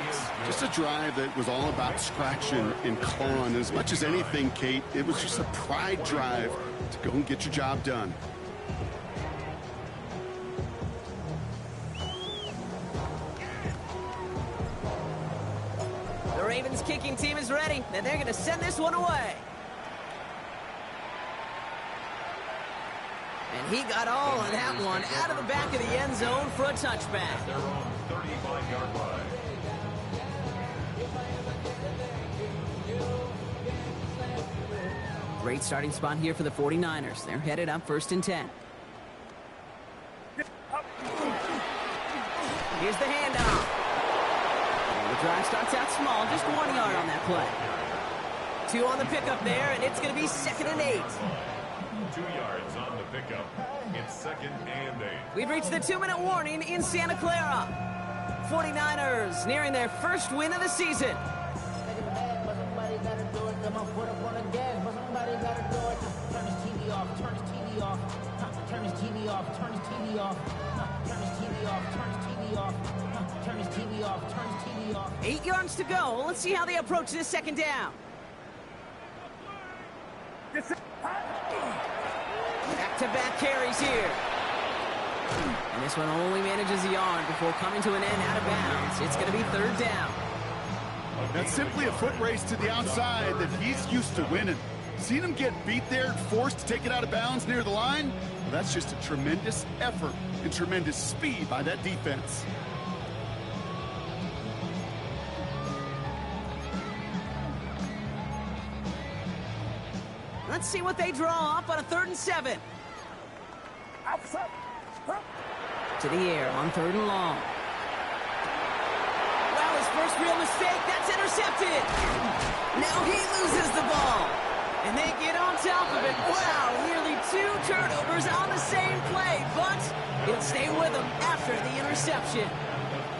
Just a drive that was all about scratching and clawing. As much as anything, Kate, it was just a pride drive to go and get your job done. The Ravens kicking team is ready, and they're going to send this one away. And he got all of that one out of the back of the end zone for a touchback. Their own 35-yard line. Great starting spot here for the 49ers. They're headed up 1st and 10. Here's the handoff. And the drive starts out small, just 1 yard on that play. 2 on the pickup there, and it's going to be 2nd and 8. 2 yards on the pickup. It's 2nd and 8. We've reached the 2-minute warning in Santa Clara. 49ers nearing their first win of the season. Turn his TV off. 8 yards to go. Let's see how they approach this 2nd down. Back-to-back carries here. And this one only manages a yard before coming to an end out of bounds. It's going to be 3rd down. That's simply a foot race to the outside that he's used to winning. Seen him get beat there, forced to take it out of bounds near the line? Well, that's just a tremendous effort and tremendous speed by that defense. Let's see what they draw up on a 3rd and 7. To the air on 3rd and long. Wow, his first real mistake. That's intercepted. Now he loses the ball. And they get on top of it. Wow, nearly 2 turnovers on the same play. But he'll stay with them after the interception.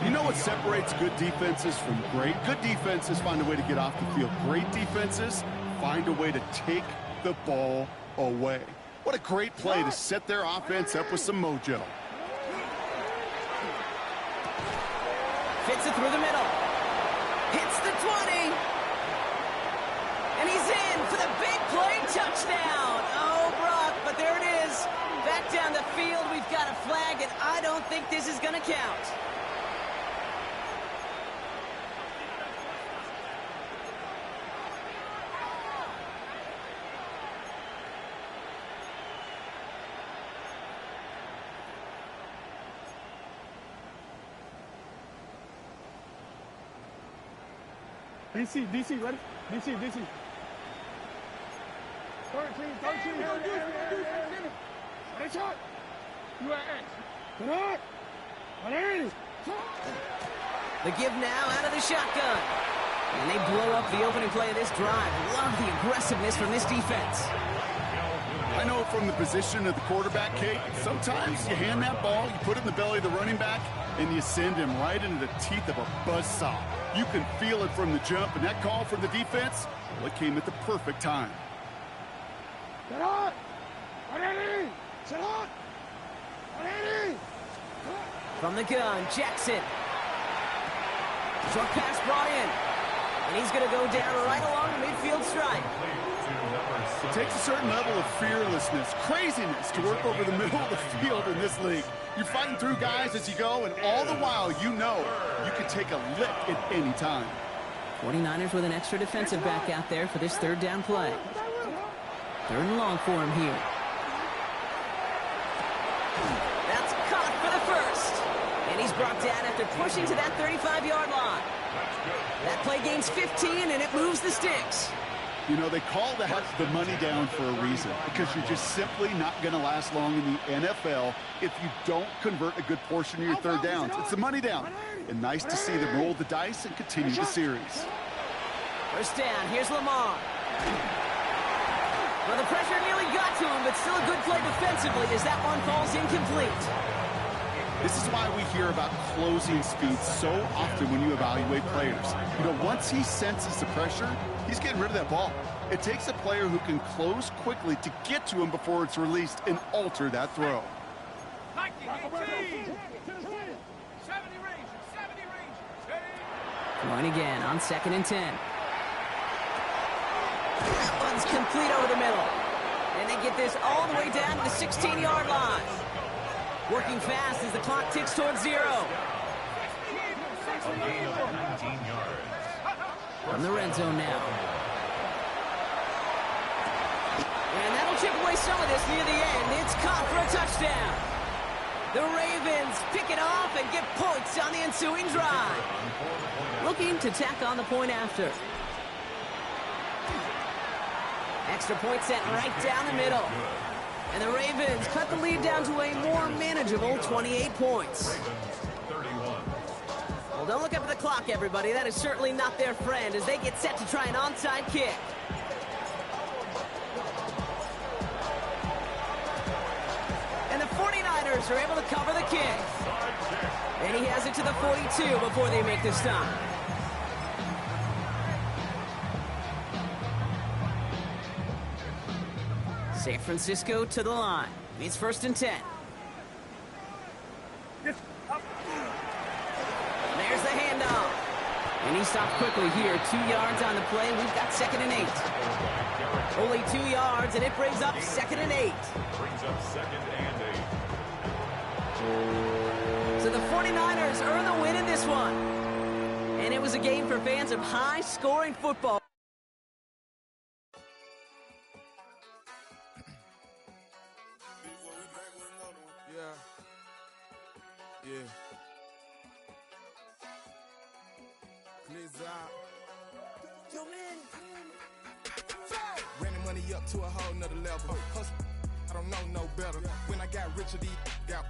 You know what separates good defenses from great? Good defenses find a way to get off the field. Great defenses find a way to take the ball away. What a great play to set their offense up with some mojo. Fits it through the middle. Hits the 20. And he's in for the big play touchdown. Oh, Brock, but there it is. Back down the field, we've got a flag, and I don't think this is going to count. DC, ready? DC. Third team. Head shot. You are X. Get on. 180. The give now out of the shotgun. And they blow up the opening play of this drive. Love the aggressiveness from this defense. I know from the position of the quarterback, Kate, sometimes you hand that ball, you put it in the belly of the running back, and you send him right into the teeth of a buzzsaw. You can feel it from the jump, and that call from the defense, well, it came at the perfect time. Get on. 180. Sit on. 180. From the gun, Jackson. Short pass brought in. And he's going to go down right along the midfield stripe. It takes a certain level of fearlessness, craziness to work over the middle of the field in this league. You're fighting through guys as you go, and all the while you know you can take a lick at any time. 49ers with an extra defensive back out there for this 3rd down play. 3rd and long for him here. That's caught for the first. And he's brought down after pushing to that 35-yard line. That play gains 15, and it moves the sticks. You know, they call that the money down for a reason, because you're just simply not going to last long in the NFL if you don't convert a good portion of your 3rd downs. It's the money down. And nice to see them roll the dice and continue the series. 1st down, here's Lamar. Well, the pressure nearly got to him, but still a good play defensively as that one falls incomplete. This is why we hear about closing speed so often when you evaluate players. You know, once he senses the pressure, he's getting rid of that ball. It takes a player who can close quickly to get to him before it's released and alter that throw. 19, 18. 70 range. Going again on 2nd and 10. That one's complete over the middle. And they get this all the way down to the 16-yard line. Working fast as the clock ticks towards 0. A gain of 19 yards. From the red zone now. And that'll chip away some of this near the end. It's caught for a touchdown. The Ravens pick it off and get points on the ensuing drive. Looking to tack on the point after. extra point sent right down the middle. And the Ravens cut the lead down to a more manageable 28 points. Well, don't look up at the clock, everybody. That is certainly not their friend as they get set to try an onside kick. And the 49ers are able to cover the kick. And he has it to the 42 before they make the stop. San Francisco to the line. It's 1st and 10. There's the handoff. And he stopped quickly here. 2 yards on the play. We've got 2nd and 8. Only 2 yards, and it brings up 2nd and 8. Brings up 2nd and 8. So the 49ers earn the win in this one. And it was a game for fans of high-scoring football. Yeah. Yo, man. Ran the money up to a whole nother level. Hustle, I don't know no better. When I got richer, these got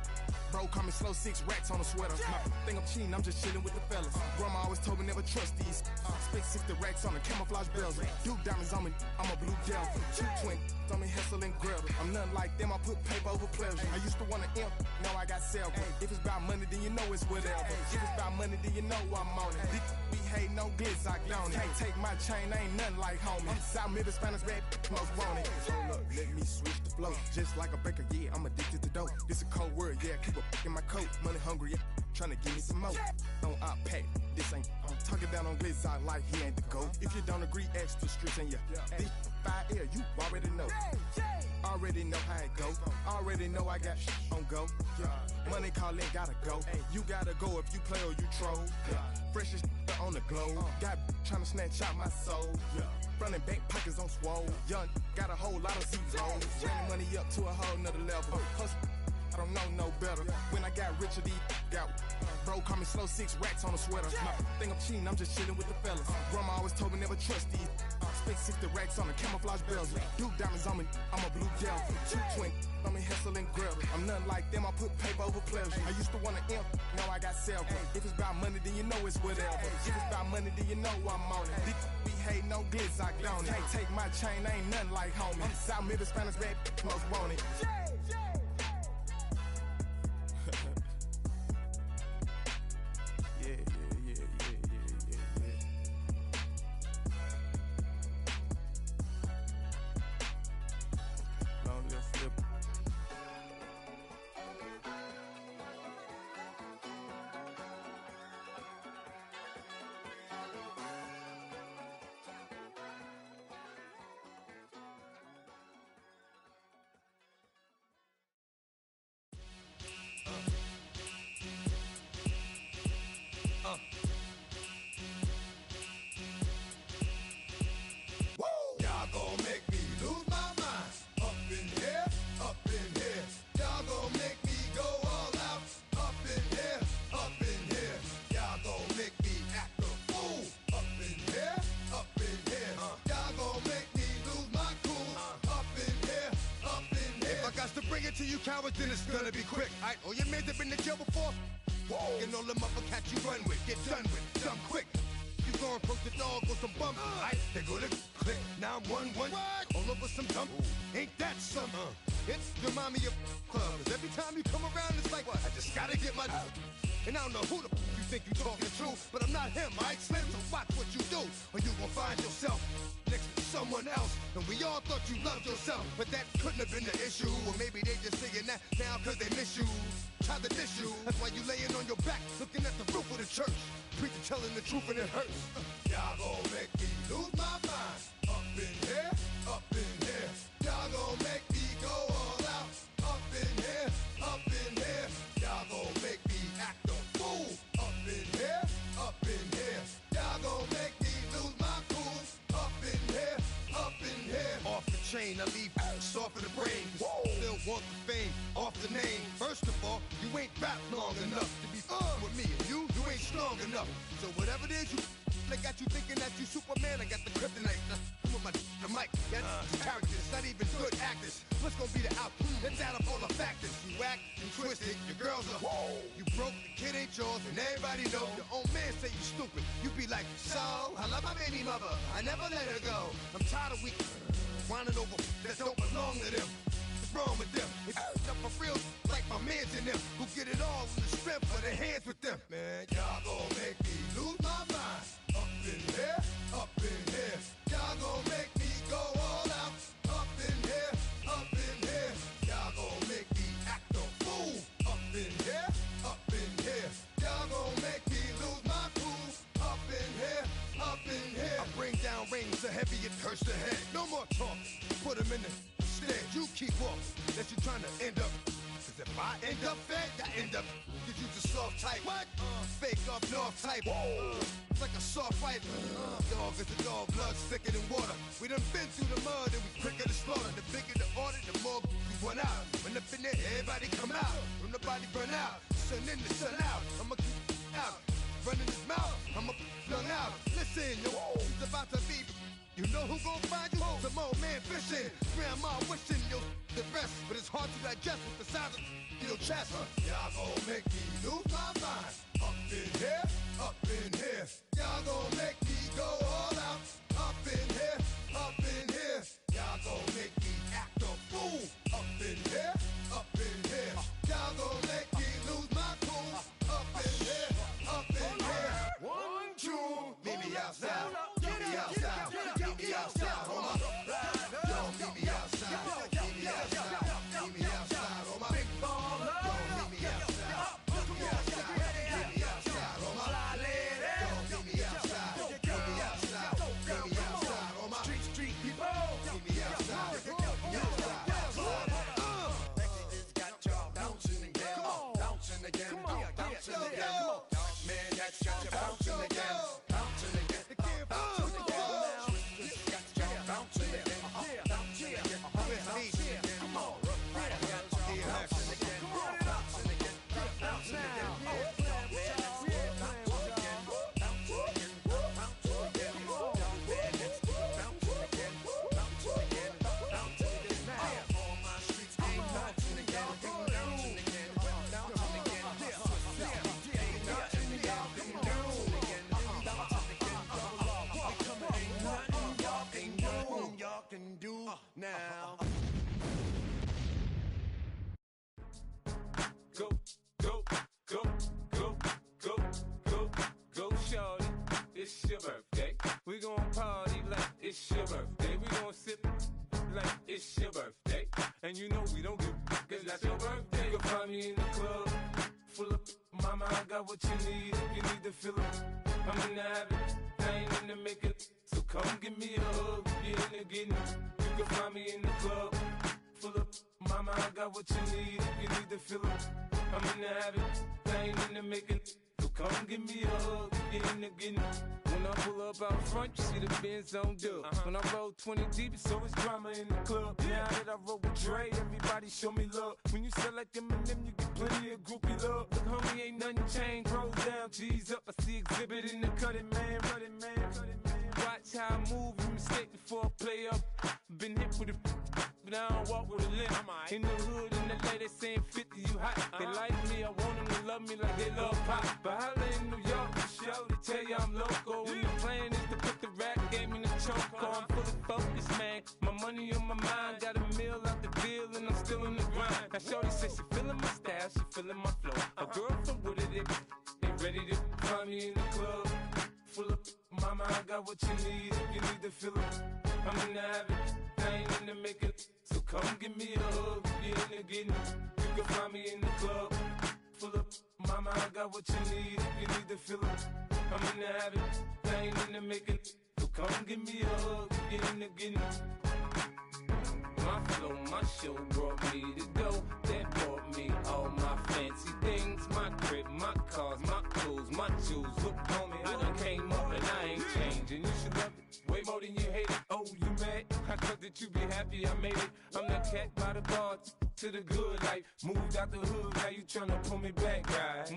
bro, call me slow 6 racks on a sweater. Think I'm cheating, I'm just chilling with the fellas. Grandma always told me never trust these. Spent 60 racks on the camouflage bells. Duke diamonds on me, I'm a blue devil. 220 on me, Hessel and Gretel. I'm nothing like them, I put paper over pleasure. I used to want to imp, now I got several. If it's about money, then you know it's whatever. If it's about money, then you know I'm on it. We hate no glitz, I on it. Take my chain, ain't nothing like homie. South Middle Spanish red, most want it. Hold up, let me switch the flow. Just like a baker, yeah, I'm addicted to dope. This a cold word, yeah, keep a in my coat. Money hungry, yeah, tryna give me some more. On I pack, this ain't. I'm talking down on glitz, I like he ain't the GOAT. If you don't agree, ask the streets and yeah. This 5 air, you already know. Already know how it go. Already know I got on go. Money calling, gotta go. You gotta go if you play or you troll. Freshest on the globe. Got tryna snatch out my soul. Front and back pockets on swole. Young, got a whole lot of zeros. Ran money up to a whole nother level. Hustle, I don't know no better. When I got richer, these got bro, call me slow 6 racks on a sweater. Think I'm cheating, I'm just chilling with the fellas. Grandma always told me never trust these. Spent 60 racks on the camouflage bells. Duke diamonds on me, I'm a blue devil. 220 on me, Hessel and Gretel. I'm nothing like them, I put paper over pleasure. I used to want to imp, now I got several. If it's about money, then you know it's whatever. If it's about money, then you know I'm on it. We hate no glitz, I on it. Take my chain, ain't nothing like homie. South Middle Spanish red, most want it. To you cowards, then it's gonna be quick. Alright, all your men have been to jail before. Whoa, and all them uppercats you run with, get done with, dumb quick. You go and approach the dog with some bumps. Alright, they go to click. Now I'm 1-1. All over some dump. Ain't that some? It's the mommy of clubs. Every time you come around, it's like, what? I just gotta get my. And I don't know who the you think you talking to, but I'm not him, alright, Slim? So watch what you do, or you gon' find yourself next to someone else. And we all thought you loved yourself, but that couldn't have been the issue. Or maybe they just saying that now cause they miss you. Try to diss you, that's why you laying on your back, looking at the roof of the church. Preacher telling the truth and it hurts. Y'all gon' make me lose my mind. Up in here, up in here. Y'all gon' make me go all out. Up in here, up in here. Y'all gon' make me act a fool. Up in here, up in here. Y'all gon' make me lose my cool. Up in here, up in here. Off the chain, I leave soft in the brain. Still want the fame, off the name. First of all, you ain't rap long enough to be with me. And you ain't strong enough. So whatever it is you, they got you thinking that you Superman. I got the kryptonite. with my the mic. That's characters, not even good actors. What's gonna be the outcome? Let's add up all the factors. You whack, you twisted, your girls are you broke, the kid ain't yours, and everybody know. Your own man say you stupid. You be like, so, I love my baby mother, I never let her go. I'm tired of weak whining over that don't belong to them. What's wrong with them? If you up for real, like my mans in them, who get it all in the strength of their hands with them. Man, y'all gon' make me lose my mind. Up in here, up in here. Y'all gon' make me go all out. Up in here, up in here. Y'all gon' make me act a fool. Up in here, up in here. Y'all gon' make me lose my cool. Up in here, up in here. I bring down rings so heavy it hurts the head. No more talk, put them in the stand. You keep off, that you trying to end up. Cause if I end up fed, I end up. Cause you just soft type. What? Fake up north type. It's like a soft fight. Dog is a dog, blood thicker than water. We done been through the mud and we quicker to slaughter. The bigger the order, the more we run out. When up in there, everybody come out. When the body burn out, sun in the sun out. I'ma keep out. Running his mouth, I'ma flung out. Listen, yo, it's about to be. You know who gon' find you? Some old man fishing. Grandma wishing you the best, but it's hard to digest with the sound of your chest. Y'all gon' make me lose my mind. Up in here, up in here. Y'all gon' make me go all out. Up in here, up in here. Y'all gon' make me act a fool. Up in here, up in here. Y'all gon' make me lose my cool. Up in here, up in here. 1, 2, meet me outside. Meet me outside. Meet me outside, on my yo, meet me outside. Meet me outside. Meet me outside, on my big baller. Yo, meet me outside. Meet me outside. Meet me outside, on my yo, meet me outside. Meet me outside. Meet me outside, on my street people. Meet me outside. Meet me outside. It's got y'all bouncing again, bouncing again, bouncing again. Man, that's got you bouncing again, bouncing again, bouncing again. Can do now. Go, go, go, go, go, go, go, shorty. It's your birthday. We gon' party like it's your birthday. We gon' sip like it's your birthday. And you know we don't give cause that's your birthday. You'll find me in the club, full of mama, I got what you need. If you need to fill up, I'm in the habit, I ain't in the makeup. So come give me a hug, get in the getting. You can find me in the club, full of mama, I got what you need. If you need to fill up, I'm in the habit, I ain't in the making. So come give me a hug, get in the getting. When I pull up out front, you see the Benz on dub. When I roll 20 deep, it's always drama in the club. Now that I roll with Dre, everybody show me love. When you sell like Eminem, you get plenty of groupie love. Look, homie, ain't nothing changed. Rolls down, G's up. I see exhibit in the cutting, man. Running, man. Watch how I move, you mistake before I play up. Been hit with a but I don't walk with a limp. In the hood, in the lady saying 50, you hot. They like me, I want them to love me like they love pop. But holla in New York, the show to tell you I'm local. And the plan is to put the rap game in the choke. I'm fully focused, man. My money on my mind, got a meal out the deal, and I'm still in the grind. Now shorty says she feeling my style, she feeling my flow. A girl from Wooded, they ready to find me in the club. Full of mama, I got what you need. If you need to fill up, I'm in the habit, I ain't in the making. So come give me a hug, get in the getting. You can find me in the club, full of mama, I got what you need. If you need to fill up, I'm in the habit, I ain't in the making. So come give me a hug, get in the getting. My flow, my show brought me to go. That brought me all my fancy things. My crib, my cars, my clothes, my shoes. Look, homie, I done came up and I ain't changing. You should love it way more than you hate it. Oh, you mad? I thought that you be happy I made it. I'm that cat by the bar to the good life. Moved out the hood, now you tryna pull me back, right?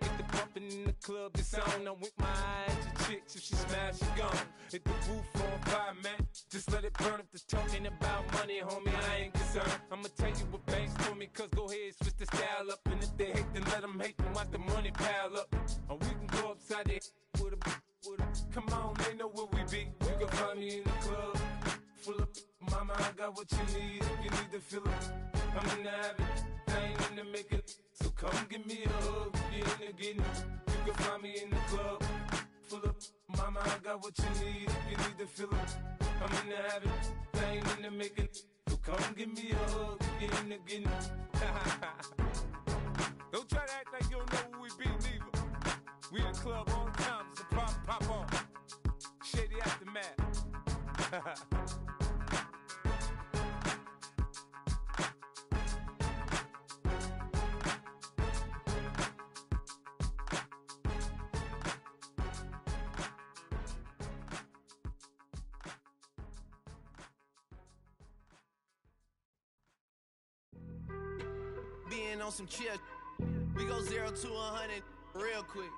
It get the bumping in the club, it's on. I'm with my eyes to chicks, if she smash, she gone. Hit the roof on fire, man. Just let it burn. If they're talking about money, homie, I ain't concerned. I'ma tell you what banks told me, cause go ahead, switch the style up. And if they hate, then let them hate, then watch the money pile up. Or we can go upside there with a. Come on, they know where we be. You can find me in the club, full of mama, I got what you need. If you need to fill up, I'm in the habit, I ain't in the make it. So come give me a hug, if you're in the getting. You can find me in the club, full of mama, I got what you need. If you need to fill up, I'm in the habit, I ain't in the make it. So come give me a hug, if you're in the getting. Don't try to act like you don't know who we be, neither. We in the club all the time, it's a problem, pop on. Shady Aftermath. Being on some chill, we go 0 to 100 real quick.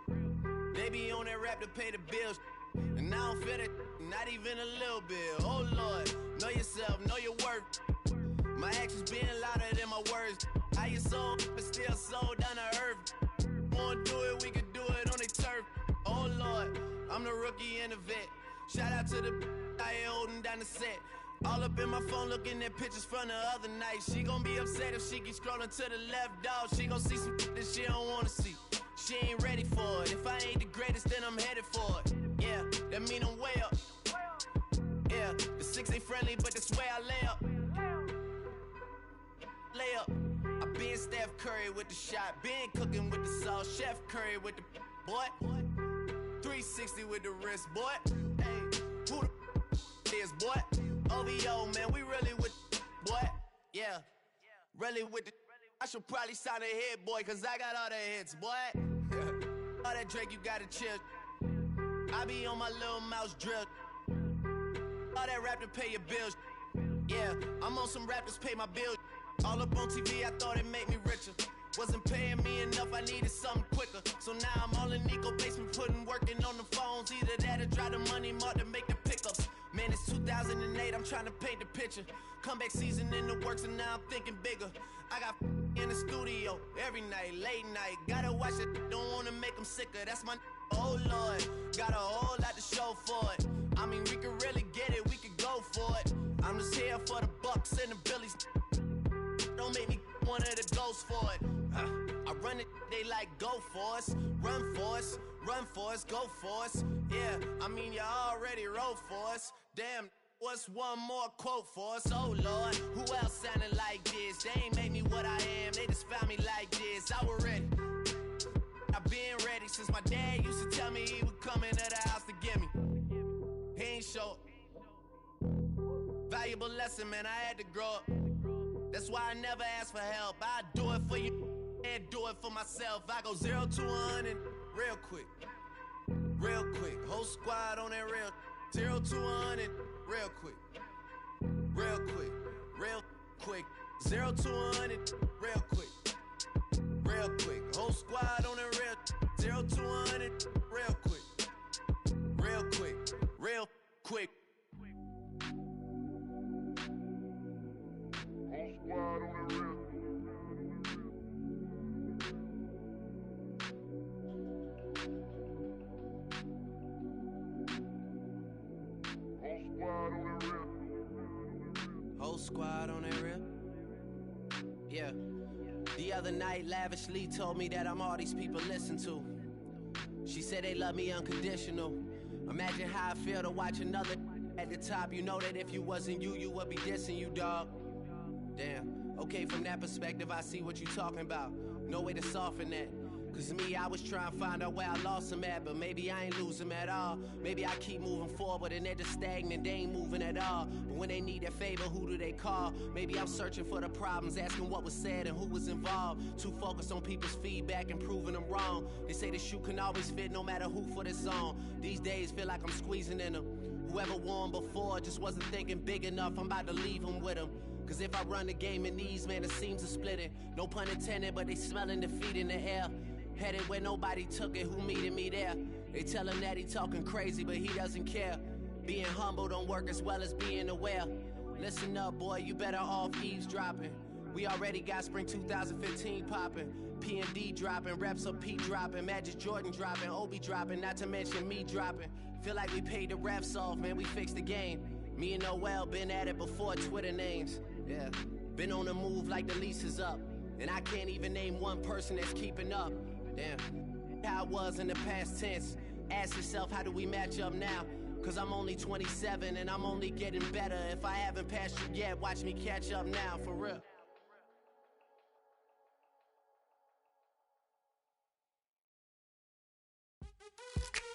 They be on that rap to pay the bills, and I don't feel it, not even a little bit. Oh Lord, know yourself, know your worth. My actions being louder than my words. How you sold, but still sold down to earth. Wanna do it, we could do it on the turf. Oh Lord, I'm the rookie and the vet. Shout out to the I ain't holding down the set. All up in my phone looking at pictures from the other night. She gon' be upset if she keep scrolling to the left, dog. She gon' see some that she don't wanna see. She ain't ready for it. If I ain't the greatest, then I'm headed for it. Yeah, that mean I'm way up. Yeah, the 6 ain't friendly, but that's where I lay up. Lay up. I been Steph Curry with the shot. Been cooking with the sauce. Chef Curry with the boy. 360 with the wrist, boy. Hey, who the is, boy? OVO, man, we really with the boy. Yeah, really with the. I should probably sign a hit, boy, cause I got all the hits, boy. All that Drake, you gotta chill. I be on my little mouse drill. All that rap to pay your bills. Yeah, I'm on some rappers pay my bills. All up on TV, I thought it made me richer. Wasn't paying me enough, I needed something quicker. So now I'm all in Nico basement, working on the phones. Either that or try the money mark to make the pickups. Man, it's 2008, I'm trying to paint the picture. Comeback season in the works and now I'm thinking bigger. I got in the studio every night, late night. Gotta watch it, don't wanna make them sicker. That's my oh Lord, got a whole lot to show for it. I mean, we could really get it, we could go for it. I'm just here for the Bucks and the Billies. Don't make me one of the ghosts for it. I run it, they like go for us, run for us, run for us, go for us. Yeah, I mean you already wrote for us. Damn, what's one more quote for us? Oh Lord, who else sounded like this? They ain't made me what I am, they just found me like this. I was ready, I've been ready since my dad used to tell me he would come into the house to get me. He ain't show. Valuable lesson, man, I had to grow up. That's why I never ask for help. I do it for you and do it for myself. I go 0 to 100 real quick. Real quick. Whole squad on that real. 0 to 100 real quick. Real quick. Real quick. 0 to 100 real quick. Real quick. Whole squad on that real. 0 to 100 real quick. Real quick. Real quick. Squad on the real. Whole squad on that real. Yeah. The other night, Lavishly told me that I'm all these people listen to. She said they love me unconditional. Imagine how I feel to watch another at the top. You know that if you wasn't you, you would be dissing you, dog. Damn, okay, from that perspective, I see what you talking about. No way to soften that. Cause me, I was trying to find out where I lost them at, but maybe I ain't lose them at all. Maybe I keep moving forward and they're just stagnant, they ain't moving at all. But when they need their favor, who do they call? Maybe I'm searching for the problems, asking what was said and who was involved. Too focused on people's feedback and proving them wrong. They say the shoe can always fit no matter who for this song. These days feel like I'm squeezing in them. Whoever won before just wasn't thinking big enough, I'm about to leave them with them. Cause if I run the game in these, man, the seams are splitting. No pun intended, but they smelling defeat in the air. Headed where nobody took it, who meeted me there? They tell him that he talking crazy, but he doesn't care. Being humble don't work as well as being aware. Listen up, boy, you better off eavesdropping. We already got spring 2015 popping. P&D dropping, reps of P dropping, Magic Jordan dropping, Obi dropping, not to mention me dropping. Feel like we paid the refs off, man, we fixed the game. Me and Noel been at it before Twitter names. Yeah, been on the move like the lease is up. And I can't even name one person that's keeping up. Damn, how it was in the past tense. Ask yourself, how do we match up now? Cause I'm only 27 and I'm only getting better. If I haven't passed you yet, watch me catch up now, for real.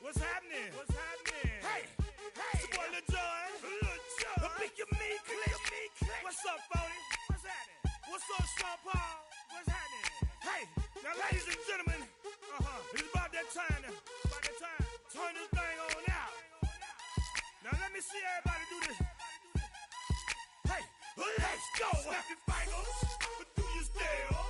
What's happening? What's happening? Hey, it's your boy Lil Jon. Lil Jon. Pick your me click. What's up, Phony? What's happening? What's up, Sean Paul? What's happening? Hey, now ladies and gentlemen, it's about that time now. About that time. Turn this thing on out. Now let me see everybody do this. Hey, let's go. Snap your fingers, but do your style.